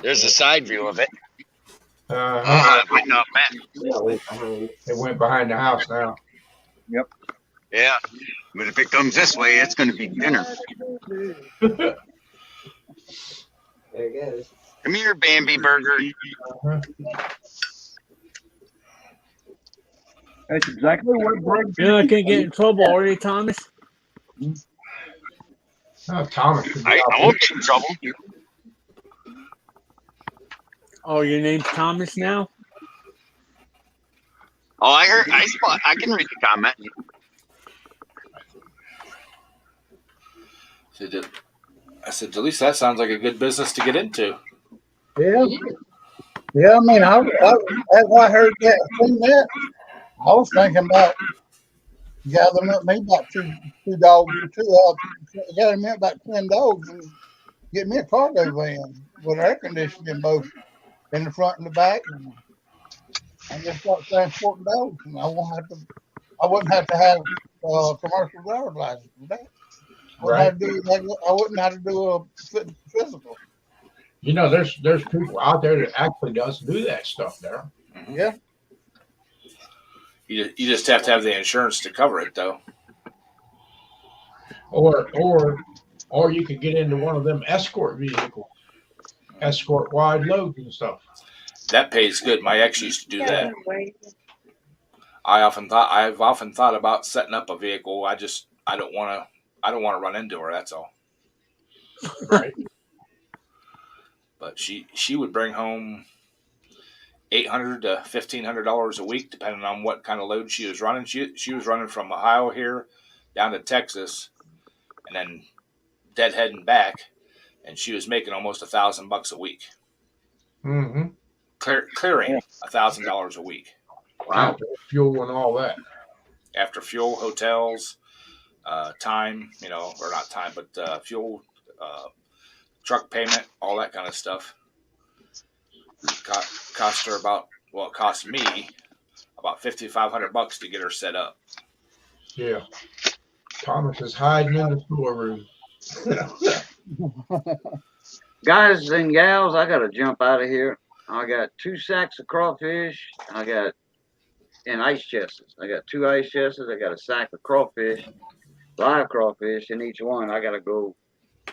There's a side view of it. It went up, man. It went behind the house now. Yeah. But if it comes this way, it's going to be dinner. There it goes. Come here, Bambi burger. That's exactly what Briggs. You're not going to get in trouble, are you, Thomas? Oh, Thomas. could be I out won't get in trouble. Oh, your name's Thomas now? Oh, I heard. I can read the comment. I said, at least that sounds like a good business to get into. Yeah. Yeah, I mean, as I heard that, seen that, I was thinking about gathering up me about two dogs, gathering me up about 10 dogs and get me a cargo van with air conditioning both in the front and the back. And I just start transporting dogs, and I wouldn't have to have a commercial driver's license for that. I wouldn't have to do a physical. You know, there's people out there that actually does do that stuff there. Yeah. You just have to have the insurance to cover it, though. Or you could get into one of them escort vehicles, escort wide loads and stuff. That pays good. My ex used to do that. I've often thought about setting up a vehicle. I don't want to run into her. That's all. Right. But she would bring home $800 to $1,500 a week, depending on what kind of load she was running. She was running from Ohio here down to Texas, and then deadheading back, and she was making almost $1,000 a week. Mm-hmm. Clearing $1,000 a week. Wow. Fuel and all that. After fuel, hotels, time, or not time, but fuel, truck payment, all that kind of stuff. Cost her it cost me about $5,500 to get her set up. Yeah. Thomas is hiding in the storeroom. Guys and gals, I got to jump out of here. I got 2 sacks of crawfish. I got in ice chests. I got 2 ice chests. I got a sack of crawfish, live crawfish in each one. I got to go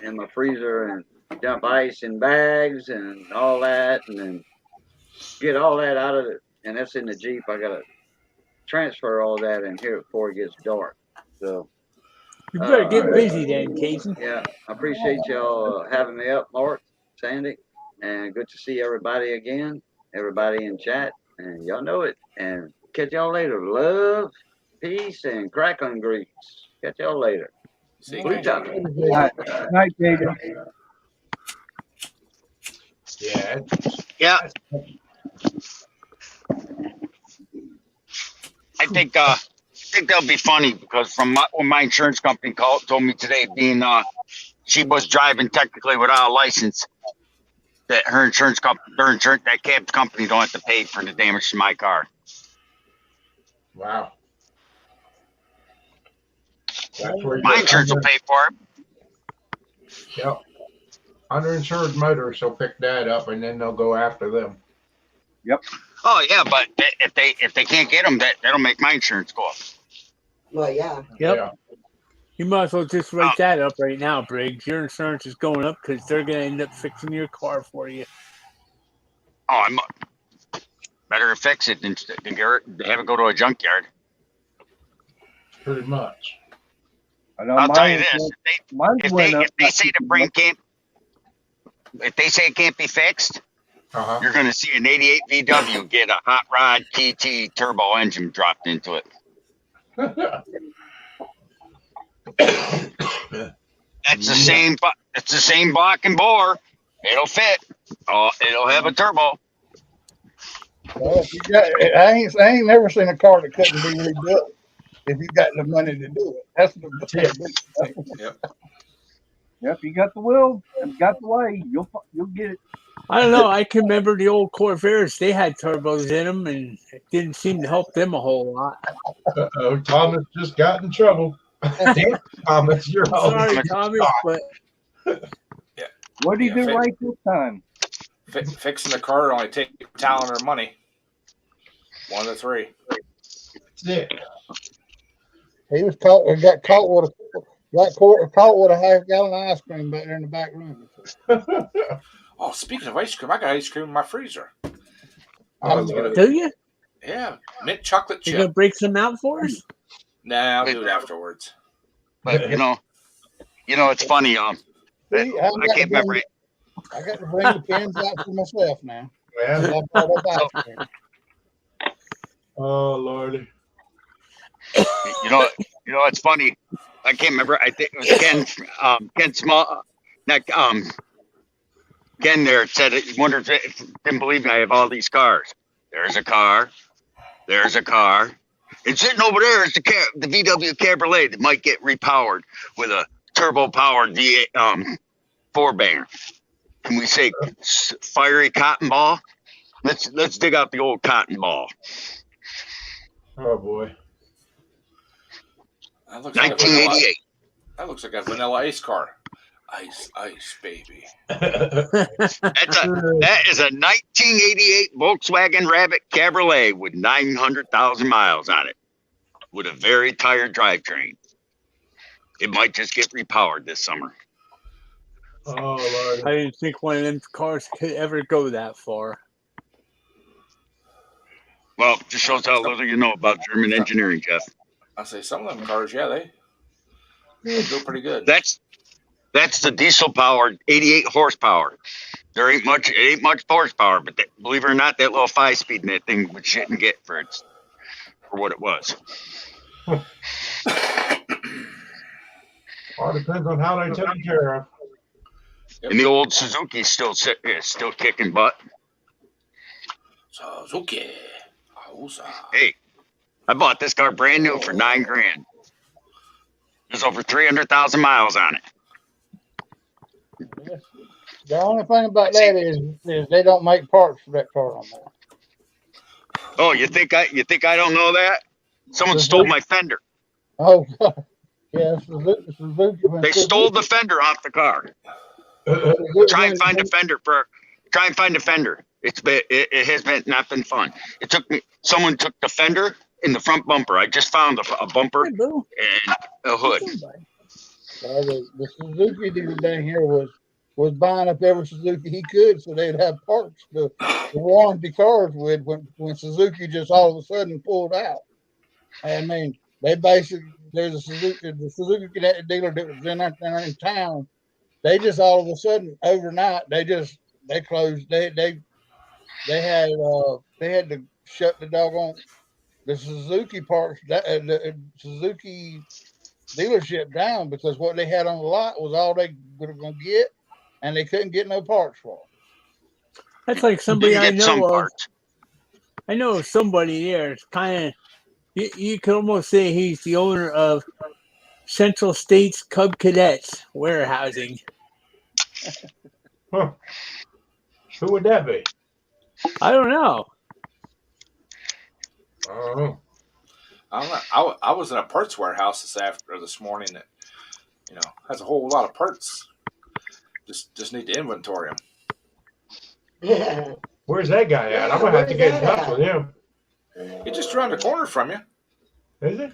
in my freezer and dump ice in bags and all that, and then get all that out of it. And that's in the Jeep. I got to transfer all that in here before it gets dark. So You better get busy then, Casey. yeah, I appreciate y'all having me up, Mark, Sandy, and good to see everybody again, everybody in chat, and y'all know it. And catch y'all later. Love, peace, and crackling grease. Catch y'all later. See you Good guys. job. Night, Jaden. Yeah. Yeah. I think that'll be funny because from when my insurance company told me today, being she was driving technically without a license, that her insurance company, that cab company don't have to pay for the damage to my car. Wow. That's where you My get insurance will pay for it. Yep. Underinsured motorists will pick that up, and then they'll go after them. Oh yeah, but if they can't get them, that'll make my insurance go up. Well, yeah. Yep. Yeah. You might as well just write that up right now, Briggs. Your insurance is going up because they're going to end up fixing your car for you. Oh, I'm better fix it than have it go to a junkyard. Pretty much. I know I'll tell you mine this: mine's if went up. they say the brain can't, if they say it can't be fixed, Uh-huh. you're going to see an '88 VW get a hot rod TT turbo engine dropped into it. That's the same. It's the same block and bore. It'll fit. Oh, it'll have a turbo. Well, if you got, I ain't never seen a car that couldn't be rebuilt if you got the money to do it. That's the big thing. Yep, you got the will, you got the way, you'll get it. I don't know. I can remember the old Corvairs. They had turbos in them, and it didn't seem to help them a whole lot. Uh-oh, Thomas just got in trouble. Damn, Thomas, you're Sorry, always Thomas, but What do you Yeah, do right this time? Fixing the car only take talent or money. One of the three. That's it. He was caught. Got caught with a half-gallon of ice cream back there in the back room. Oh, speaking of ice cream, I got ice cream in my freezer. Oh, do you? Yeah, mint chocolate You gonna chip. break some out for us? Nah, I'll do it afterwards. But you know, it's funny. See, I can't remember it. I got to bring the cans out for myself now. Yeah. I brought up ice cream. Oh, Lordy. You know, it's funny. I can't remember. I think it was Ken Small. Not Ken there said it. He wondered if didn't believe me. I have all these cars. There's a car. There's a car. And sitting over there is the VW Cabriolet that might get repowered with a turbo-powered V8 four-banger. Can we say fiery cotton ball? Let's dig out the old cotton ball. Oh, boy. That looks like a 1988. That looks like a vanilla ice car. Ice, baby. That is a 1988 Volkswagen Rabbit Cabriolet with 900,000 miles on it, with a very tired drivetrain. It might just get repowered this summer. Oh, Lordy. I didn't think one of them cars could ever go that far. Well, just shows how little you know about German engineering, Jeff. I say some of them cars, yeah, they go pretty good. That's the diesel-powered 88 horsepower. There ain't much. It ain't much horsepower, but believe it or not, that little 5-speed in that thing would shit and get for what it was. Well, it depends on how they take care of. And the old Suzuki's still kicking butt. Suzuki. Ausa. Hey, I bought this car brand new for $9,000. There's over 300,000 miles on it. The only thing about that is they don't make parts for that car on there. Oh, you think I don't know that? Someone stole my fender. Oh, God. Yeah, Suzuki. They stole the fender off the car. Try and find a fender. It has not been fun. Someone took the fender in the front bumper. I just found a bumper and a hood. The Suzuki dealer down here was buying up every Suzuki he could so they'd have parts to warranty cars with when Suzuki just all of a sudden pulled out. I mean, they basically, the Suzuki dealer that was in town, they just all of a sudden overnight they closed. They had to shut the doggone the Suzuki parts the Suzuki dealership down because what they had on the lot was all they were going to get, and they couldn't get no parts for them. That's like somebody I Didn't get some know of. parts. I know of somebody there. It's kind of you could almost say he's the owner of Central States Cub Cadets Warehousing. Huh. Who would that be? I don't know. Oh, I don't know. I was in a parts warehouse this morning that has a whole lot of parts. Just need to inventory them. where's that guy at? I'm gonna have to get in touch with him. It's just around the corner from you. Is it?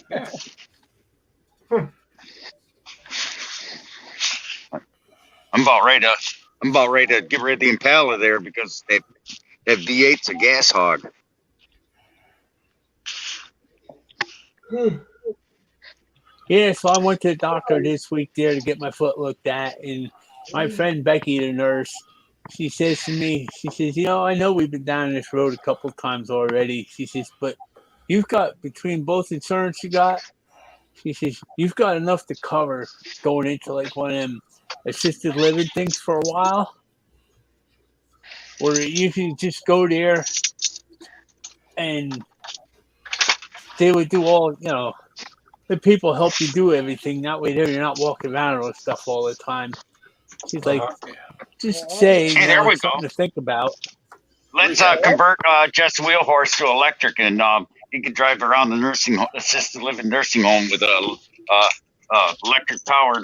Yeah. I'm about ready to get rid of the Impala there because that V8's a gas hog. Yeah, so I went to the doctor this week there to get my foot looked at, and my friend Becky, the nurse, she says to me, she says, I know we've been down this road a couple times already. She says, but you've got, between both insurance you got, she says, you've got enough to cover going into like one of them assisted living things for a while, where you can just go there and they would do all, the people help you do everything. That way, you're not walking around with stuff all the time. She's like, just say, Hey, there we something go. to think about. Let's convert Jess Wheelhorse to electric, and he can drive around the assisted living nursing home with a electric powered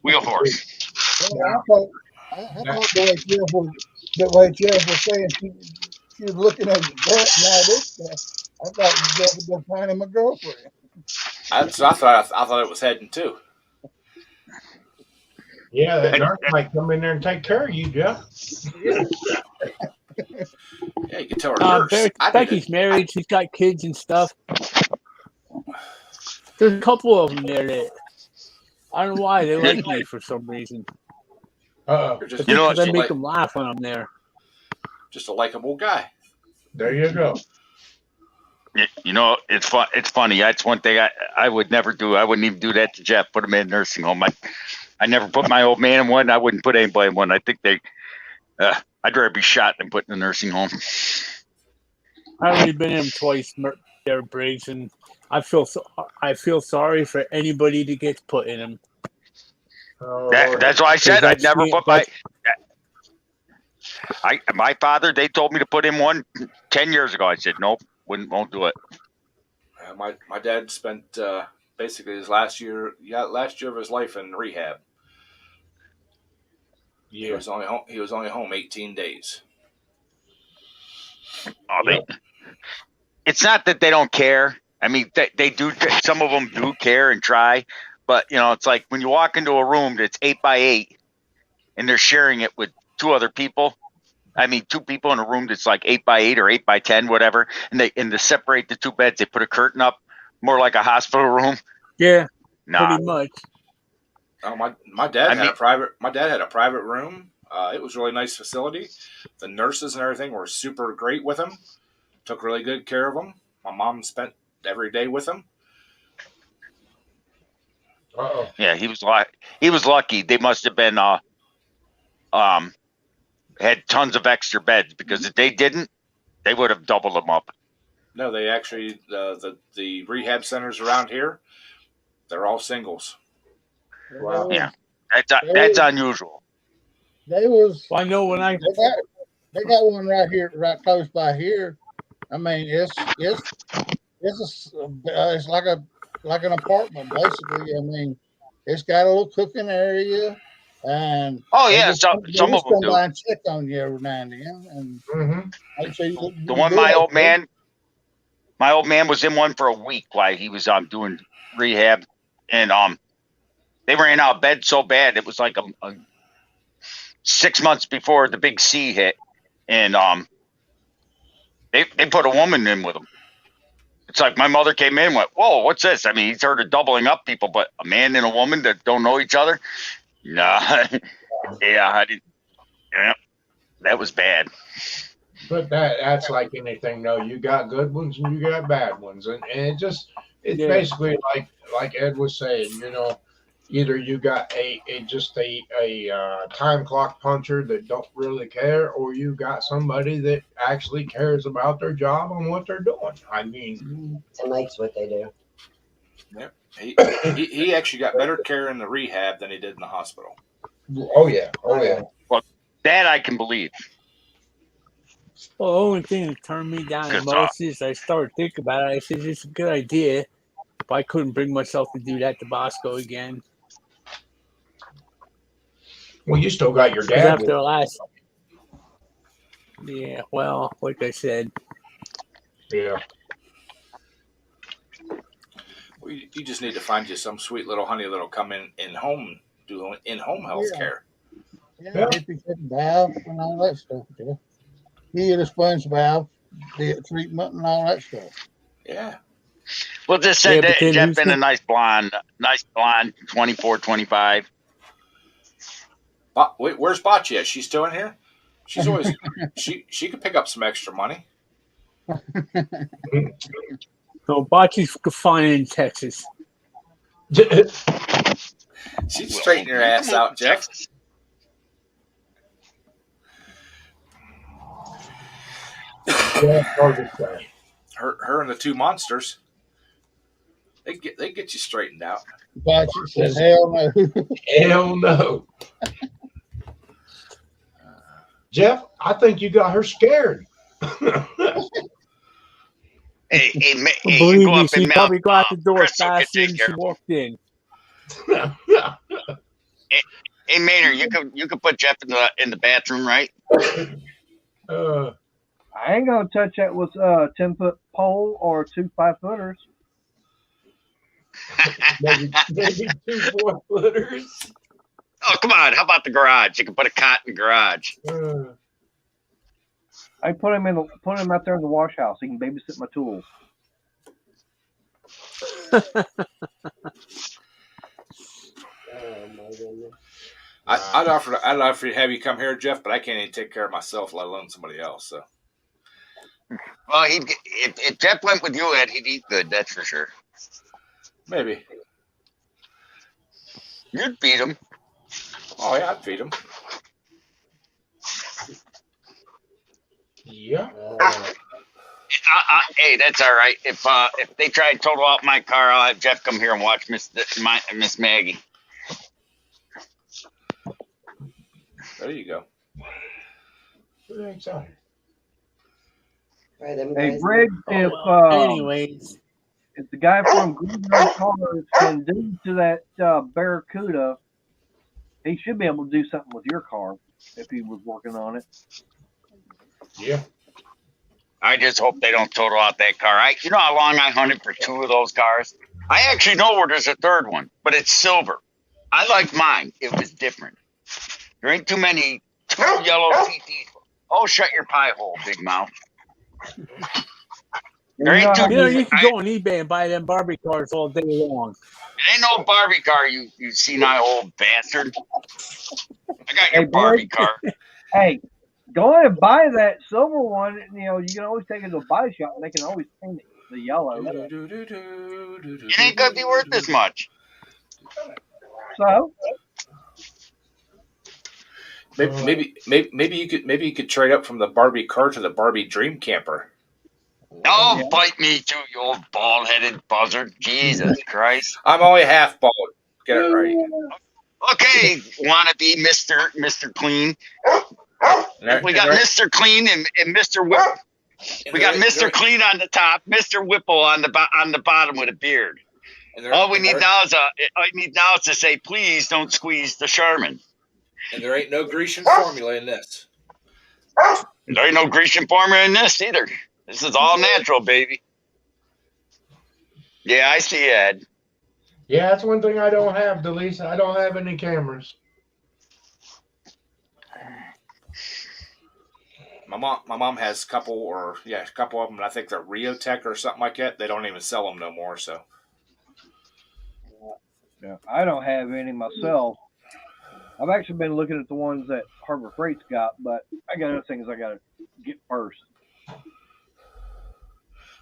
wheelhorse. I thought the way Jeff was saying she was looking at his butt and all this stuff. I thought Jeff was going to find him a girlfriend. I thought it was heading too. Yeah, that nurse might come in there and take care of you, Jeff. Yeah, you can tell her nurse. Becky's married. She's got kids and stuff. There's a couple of them there that I don't know why they like me for some reason. Just, I make them laugh when I'm there. Just a likable guy. There you go. It's fun. It's funny. That's one thing I would never do. I wouldn't even do that to Jeff. Put him in a nursing home. I never put my old man in one. I wouldn't put anybody in one. I think I'd rather be shot than put in a nursing home. I've already been in them twice, there, Briggs, and I feel sorry for anybody that gets put in them. That's why I said I'd never put my father. They told me to put in one 10 years ago. I said nope, won't do it. My dad spent basically his last year of his life in rehab. Yeah, he was only home 18 days. It's not that they don't care. I mean, they do. Some of them do care and try, but it's like when you walk into a room that's 8x8, and they're sharing it with two other people. I mean, two people in a room that's like 8x8 or 8x10, whatever, and to separate the two beds, they put a curtain up, more like a hospital room. Yeah, nah. pretty much. Oh, my dad I had mean- a private room. It was a really nice facility. The nurses and everything were super great with him. Took really good care of him. My mom spent every day with him. Uh-oh. Yeah, he was lucky. They must have been had tons of extra beds, because if they didn't, they would have doubled them up. No, they actually the rehab centers around here, they're all singles. Wow. Yeah. That's unusual. They was. Well, I know when I They got one right here, right close by here. I mean, it's like an apartment basically. I mean, it's got a little cooking area, and Oh they yeah, just some come of them do. by and check on you every now and then, and Mm-hmm. make sure you look The one good. my old man was in one for a week while he was doing rehab, and they ran out of bed so bad it was like a 6 months before the big C hit, and they put a woman in with him. It's like my mother came in and went, "Whoa, what's this?" I mean, he's heard of doubling up people, but a man and a woman that don't know each other, nah. Yeah, I didn't. Yeah, that was bad. But that's like anything, though. You got good ones and you got bad ones, and it's Yeah. basically like Ed was saying. You know, either you got a time clock puncher that don't really care, or you got somebody that actually cares about their job and what they're doing. I mean, and likes what they do. He actually got better care in the rehab than he did in the hospital. oh yeah, oh yeah. That I can believe. Well, the only thing that turned me down the Good most is I started thinking about it. I said, it's a good idea, but I couldn't bring myself to do that to Bosco again. Well, you still got your 'Cause dad. after the last. Yeah, well, like I said, Yeah. Well, you just need to find you some sweet little honey that'll come in home, do in-home health Yeah. care. Yeah, hippie valves and all that stuff. Yeah. He had a sponge valve, the treatment and all that stuff. Yeah. Well, just Yeah, said but that then Jeff who's been a gonna- nice blonde, 24, 25. Wait, where's Bocce at? She's still in here? She's always she could pick up some extra money. so Bocce's fine in Texas. She'd straighten your ass out, Jeff. Yeah, hard to say. Her and the two monsters. They get you straightened out. But she said, hell no. Hell no. Jeff, I think you got her scared. Hey, you Believe go me, up she and probably got out the door Crystal can faster take than care she of walked in. Hey, Maynard, you could put Jeff in the bathroom, right? Uh, I ain't gonna touch that with 10-foot pole or 2 5-footers. maybe 2 4-footers. Oh, come on. How about the garage? You can put a cot in the garage. I put him out there in the wash house. He can babysit my tools. Oh my goodness. I'd offer to have you come here, Jeff, but I can't even take care of myself, let alone somebody else. So Well, if Jeff went with you, Ed, he'd eat good. That's for sure. maybe. You'd feed him. Oh yeah, I'd feed him. Yeah. Hey, that's all right. If they try to total out my car, I'll have Jeff come here and watch Miss Maggie. There you go. Very excited. Right, them Hey, guys- Briggs, if Anyways, if the guy from Green Cars can do to that Barracuda, he should be able to do something with your car if he was working on it. Yeah. I just hope they don't total out that car. You know how long I hunted for 2 of those cars? I actually know where there's a 3rd one, but it's silver. I like mine. It was different. There ain't too many 2 yellow CTs. Oh, shut your pie hole, big mouth. There ain't You know, too. you can go on eBay and buy them Barbie cars all day long. It ain't no Barbie car, you senile old bastard. I got your Hey, boy. Barbie car. Hey, go ahead and buy that silver one. You know, you can always take it to a body shop and they can always paint it the yellow. It ain't gonna be worth as much. So, Maybe you could trade up from the Barbie car to the Barbie Dream Camper. Oh, bite me too, you old bald-headed buzzard. Jesus Christ. I'm only half bald. Get it right. Okay, wannabe Mr. Clean. We got Mr. Clean and Mr. Whip. We got Mr. Clean on the top, Mr. Whipple on the bottom with a beard. All we need now is to say, please don't squeeze the Sherman. And there ain't no Grecian formula in this. There ain't no Grecian formula in this either. This is all natural, baby. Yeah, I see, Ed. Yeah, that's one thing I don't have, Delisa. I don't have any cameras. My mom has a couple of them, and I think they're Riotech or something like that. They don't even sell them no more. So yeah, I don't have any myself. I've actually been looking at the ones that Harbor Freight's got, but I got other things I got to get first.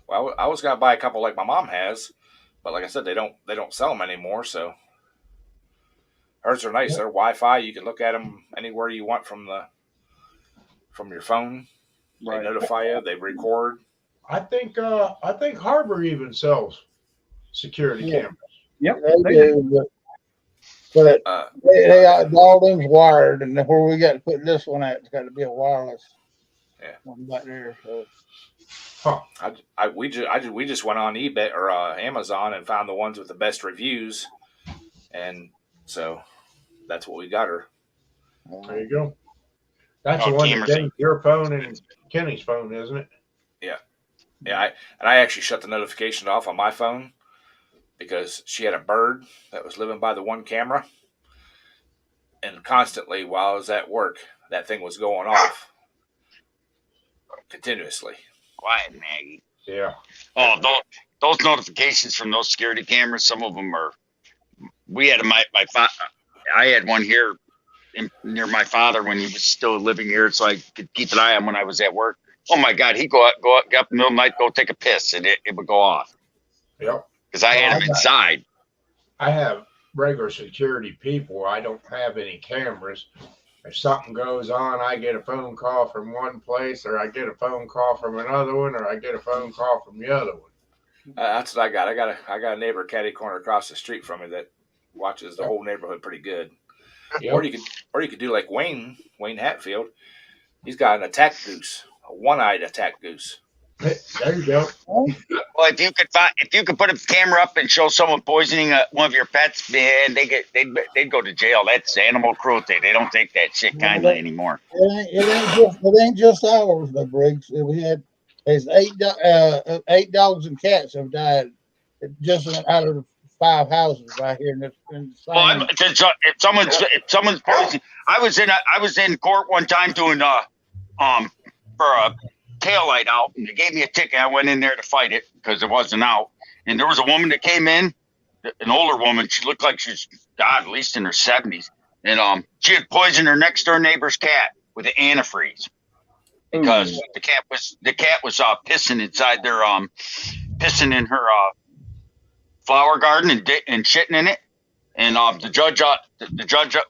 Well, I was gonna buy a couple like my mom has, but like I said, they don't sell them anymore. So hers are nice. They're Wi-Fi. You can look at them anywhere you want from your phone. They notify you. They record. I think Harbor even sells security cameras. Yep, They do, but they all them's wired, and where we got to put this one at, it's got to be a wireless. Yeah, one back there. So. We just went on eBay or Amazon and found the ones with the best reviews, and so that's what we got her. There you go. That's the one that changed your phone and Kenny's phone, isn't it? Yeah. I actually shut the notification off on my phone because she had a bird that was living by the one camera, and constantly while I was at work, that thing was going off continuously. Quiet, Maggie. Yeah. Oh, those notifications from those security cameras. Some of them are. We had I had one here near my father when he was still living here, so I could keep an eye on when I was at work. Oh my God, he'd go up in the middle of the night, go take a piss, and it would go off. Yep. Because I had him inside. I have regular security people. I don't have any cameras. If something goes on, I get a phone call from one place, or I get a phone call from another one, or I get a phone call from the other one. That's what I got. I got a neighbor catty corner across the street from me that watches the whole neighborhood pretty good. Yep. Or you could do like Wayne Hatfield. He's got an attack goose, a one-eyed attack goose. There you go. Well, if you could put a camera up and show someone poisoning one of your pets, man, they'd go to jail. That's animal cruelty. They don't take that shit kindly anymore. It ain't just ours, though, Briggs. There's 8 dogs and cats have died just out of 5 houses right here in the well, if someone's poisoning, I was in court one time doing for a taillight out, and they gave me a ticket. I went in there to fight it because it wasn't out, and there was a woman that came in, an older woman. She looked like she's at least in her 70s, and she had poisoned her next door neighbor's cat with an antifreeze because the cat was pissing inside their pissing in her flower garden and shitting in it, and the judge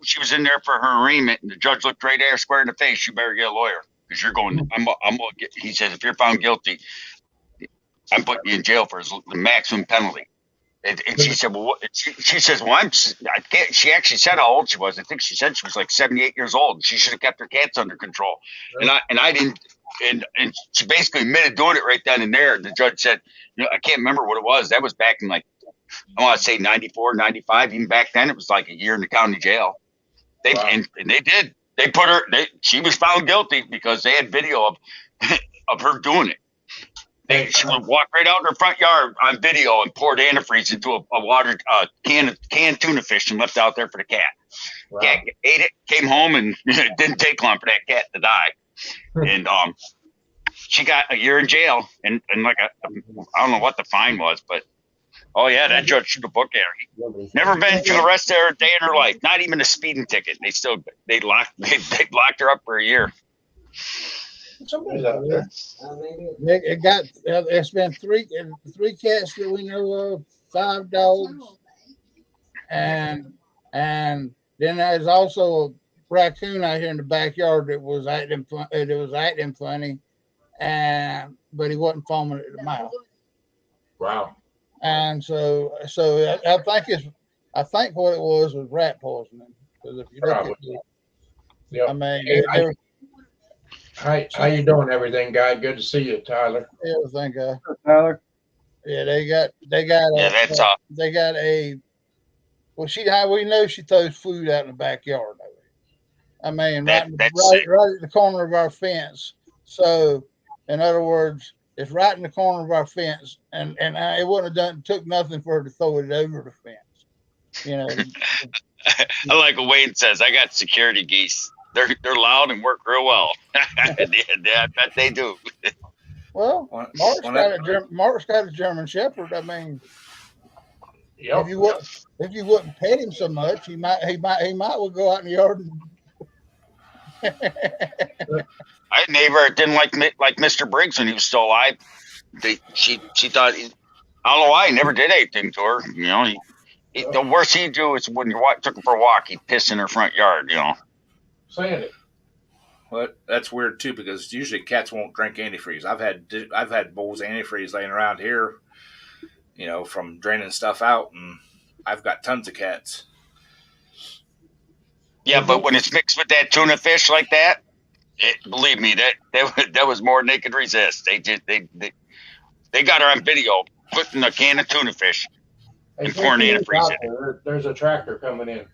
she was in there for her arraignment, and the judge looked right at her square in the face. You better get a lawyer. Because you're going, he says, if you're found guilty, I'm putting you in jail for the maximum penalty. And she said, well, she says, well, I can't. She actually said how old she was. I think she said she was like 78 years old. She should have kept her cats under control. Right. And I didn't. And she basically admitted doing it right then and there. The judge said, I can't remember what it was. That was back in I want to say 94, 95. Even back then, it was like a year in the county jail. And they did. They put her. She was found guilty because they had video of her doing it. She would walk right out in her front yard on video and poured antifreeze into a water canned tuna fish and left out there for the cat. Wow. Cat ate it, came home, and it didn't take long for that cat to die. And she got a year in jail and like I don't know what the fine was, but oh yeah, that judge should have booked her. Never been to arrested her a day in her life, not even a speeding ticket. They locked her up for a year. Somebody's out there. It's been three cats that we know of, 5 dogs, and then there's also a raccoon out here in the backyard that was acting funny, but he wasn't foaming at the mouth. Wow. And so I think what it was rat poisoning. Because if you look at it, Yep. I mean, Hey, how you doing, everything, guy? Good to see you, Tyler. everything. Tyler. Yeah, they got. Yeah, that's all. They got a. Well, we know she throws food out in the backyard. I mean, right at the corner of our fence. So, in other words, it's right in the corner of our fence, and it wouldn't have took nothing for her to throw it over the fence. You know. I like what Wayne says. I got security geese. They're loud and work real well. I bet they do. Well, Mark's got a German Shepherd. I mean, Yep. if you wouldn't pet him so much, he might well go out in the yard. I had a neighbor that didn't like Mr. Briggs when he was still alive. She thought, I don't know why he never did anything to her. You know, the worst he'd do is when you took him for a walk, he'd piss in her front yard. You know. Saying it. Well, that's weird too, because usually cats won't drink antifreeze. I've had bowls of antifreeze laying around here, you know, from draining stuff out, and I've got tons of cats. Yeah, but when it's mixed with that tuna fish like that, believe me, that was more than they could resist. They got her on video putting a can of tuna fish and pouring antifreeze in it. There's a tractor coming in.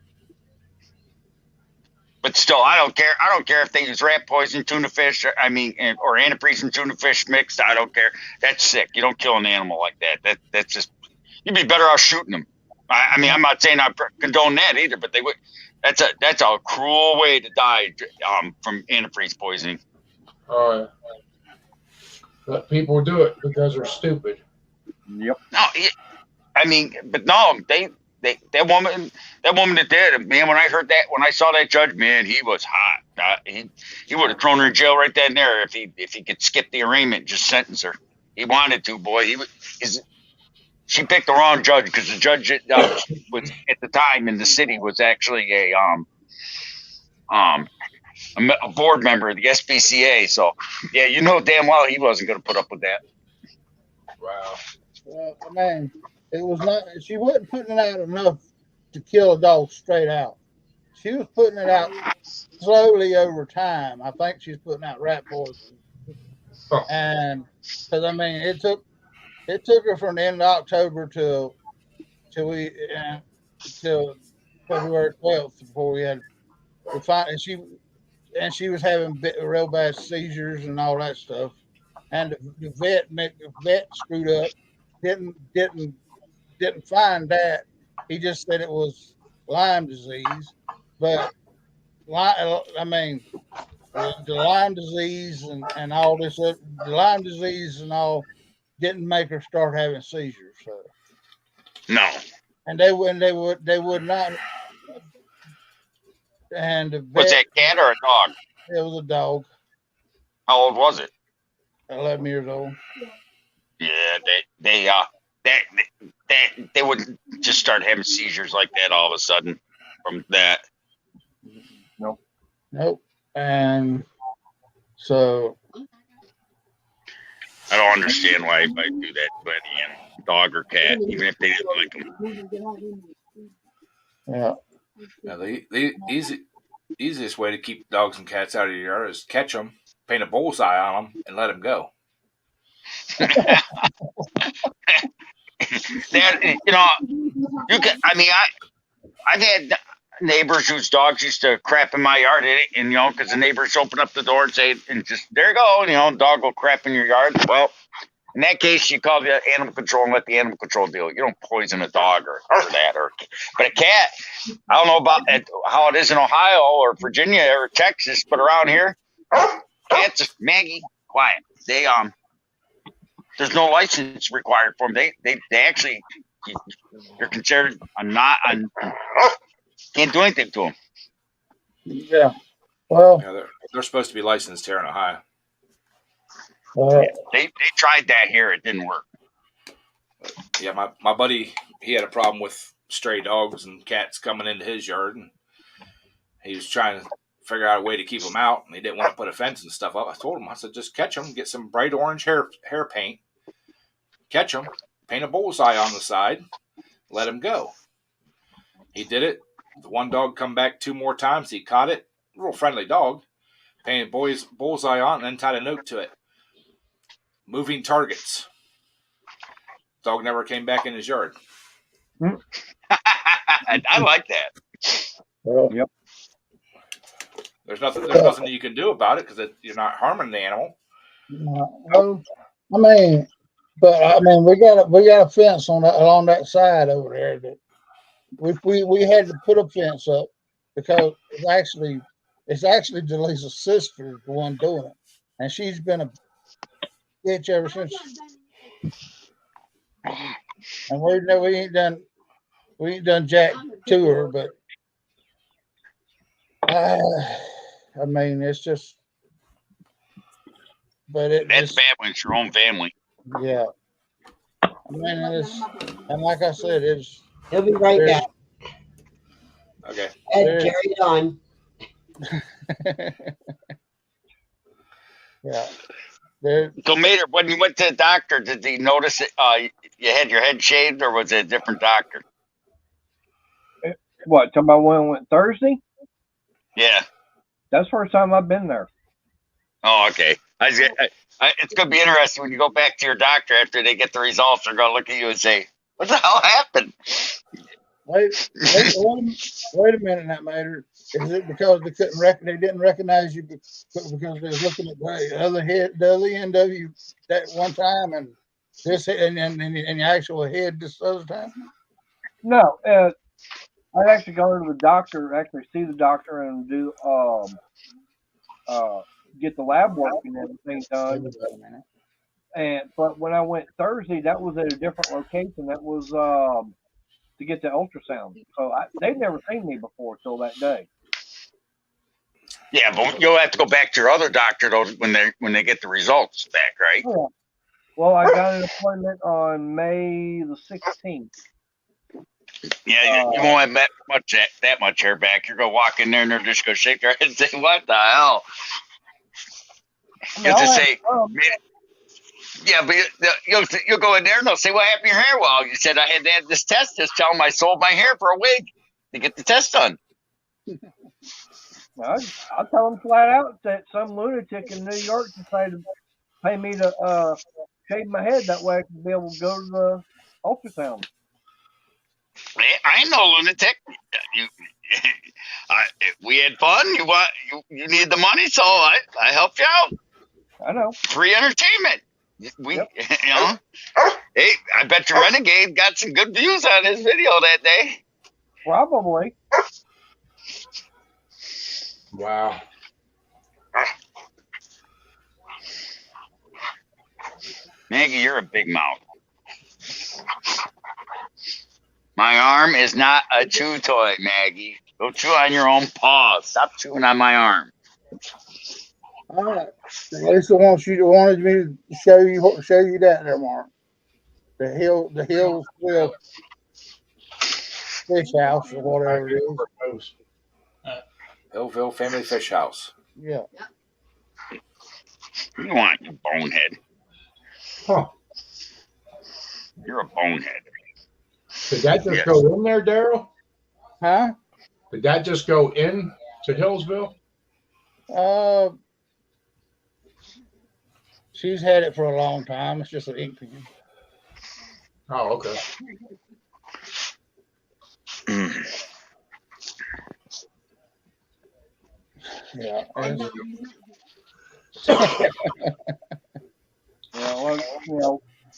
But still, I don't care. I don't care if they use rat poison tuna fish, or antifreeze and tuna fish mixed. I don't care. That's sick. You don't kill an animal like that. That's just, you'd be better off shooting them. I mean, I'm not saying I condone that either, but they would. That's a cruel way to die from antifreeze poisoning. But people do it because they're stupid. Yep. No, I mean, but no, that woman that did it, man. When I saw that judge, man, he was hot. He would have thrown her in jail right then and there if he could skip the arraignment, just sentence her. He wanted to, boy. She picked the wrong judge, because the judge was at the time in the city was actually a board member of the SPCA. So yeah, you know damn well he wasn't going to put up with that. Wow. Well, I mean, it was not. She wasn't putting it out enough to kill a dog straight out. She was putting it out slowly over time. I think she's putting out rat poison, and because I mean, it took her from the end of October till February 12th before we had to find. And she was having real bad seizures and all that stuff. And the vet screwed up. Didn't find that. He just said it was Lyme disease. But I mean, the Lyme disease and all this, the Lyme disease and all didn't make her start having seizures. So. No. And they would not. And the vet, was that cat or a dog? It was a dog. How old was it? 11 years old. Yeah, they would just start having seizures like that all of a sudden from that. Nope. And so I don't understand why anybody do that to any animal, dog or cat, even if they didn't like them. Yeah. Now, the easiest way to keep dogs and cats out of your yard is catch them, paint a bullseye on them, and let them go. That, you know, you can. I mean, I've had neighbors whose dogs used to crap in my yard, and you know, because the neighbors open up the door and say, and just there you go, you know, dog will crap in your yard. Well, in that case, you call the animal control and let the animal control deal. You don't poison a dog or that, but a cat. I don't know about how it is in Ohio or Virginia or Texas, but around here, cats, Maggie, quiet. There's no license required for them. They actually, they're considered can't do anything to them. Yeah. Well, Yeah, they're supposed to be licensed here in Ohio. They tried that here. It didn't work. Yeah, my buddy, he had a problem with stray dogs and cats coming into his yard, and he was trying to figure out a way to keep them out, and he didn't want to put a fence and stuff up. I told him, I said, just catch them, get some bright orange hair paint, catch them, paint a bullseye on the side, let him go. He did it. The one dog come back 2 more times. He caught it. Real friendly dog. Painted bullseye on, and then tied a note to it. Moving targets. Dog never came back in his yard. I like that. Well, Yep. There's nothing you can do about it because you're not harming the animal. well, I mean, we got a fence along that side over there that we had to put a fence up because it's actually Jaleesa's sister, the one doing it, and she's been a bitch ever since. And we ain't done jack to her, but I mean, it's just, but That's bad when it's your own family. yeah. I mean, and like I said, He'll be right back. Okay. Ed, carry it on. Yeah. There, So, Mater, when you went to the doctor, did he notice it? You had your head shaved, or was it a different doctor? What, talking about when I went Thursday? Yeah. That's the first time I've been there. Oh, okay. It's going to be interesting when you go back to your doctor after they get the results. They're going to look at you and say, "What the hell happened?" wait a minute, that matter. Is it because they didn't recognize you because they was looking at the other end of you that one time and this and your actual head this other time? No, I actually go to the doctor, actually see the doctor and do get the lab work and everything done. But when I went Thursday, that was at a different location. That was to get the ultrasound. So they'd never seen me before till that day. Yeah, but you'll have to go back to your other doctor though when they get the results back, right? Yeah. Well, I got an appointment on May the 16th. Yeah, you won't have that much hair back. You're gonna walk in there and they're just gonna shake their head and say, "What the hell?" You'll just say, "Yeah," but you'll go in there and they'll say, "What happened to your hair?" Well, you said I had to have this test. Just tell them I sold my hair for a wig to get the test done. I'll tell them flat out that some lunatic in New York decided to pay me to shave my head. That way I can be able to go to the ultrasound. I ain't no lunatic. We had fun. You need the money, so I helped you out. I know. Free entertainment. Hey, I bet your Renegade got some good views on his video that day. Probably. Wow. Maggie, you're a big mouth. My arm is not a chew toy, Maggie. Go chew on your own paws. Stop chewing on my arm. All right. Lisa wanted me to show you that there, Mark. The Hillsville Fish House or whatever it is. Hillville Family Fish House. Yeah. You want, you bonehead. Huh. You're a bonehead. Did that just go in there, Daryl? Huh? Did that just go in to Hillsville? She's had it for a long time. It's just an ink pen. Oh, okay. Yeah.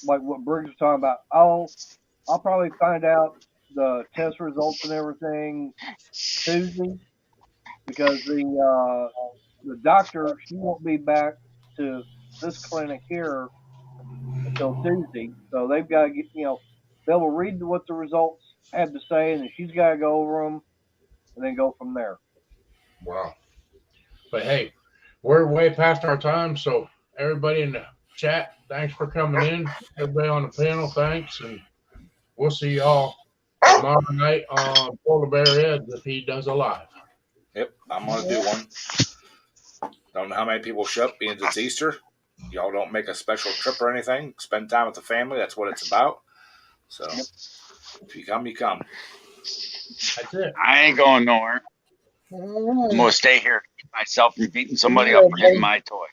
Like what Briggs was talking about. I'll probably find out the test results and everything Tuesday because the doctor, she won't be back to this clinic here until Tuesday. So they've got to get, they will read what the results had to say, and then she's got to go over them and then go from there. Wow. But hey, we're way past our time, so everybody in the chat, thanks for coming in. Everybody on the panel, thanks, and we'll see y'all tomorrow night on Polar Bear Ed if he does a live. Yep, I'm gonna do one. Don't know how many people show up, being it's Easter. Y'all don't make a special trip or anything. Spend time with the family. That's what it's about. So if you come, you come. That's it. I ain't going nowhere. All I'm right. gonna stay here, keep myself from beating somebody up for getting my toy.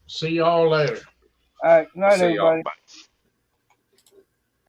See y'all later. All right, good night, See y'all. everybody. Bye.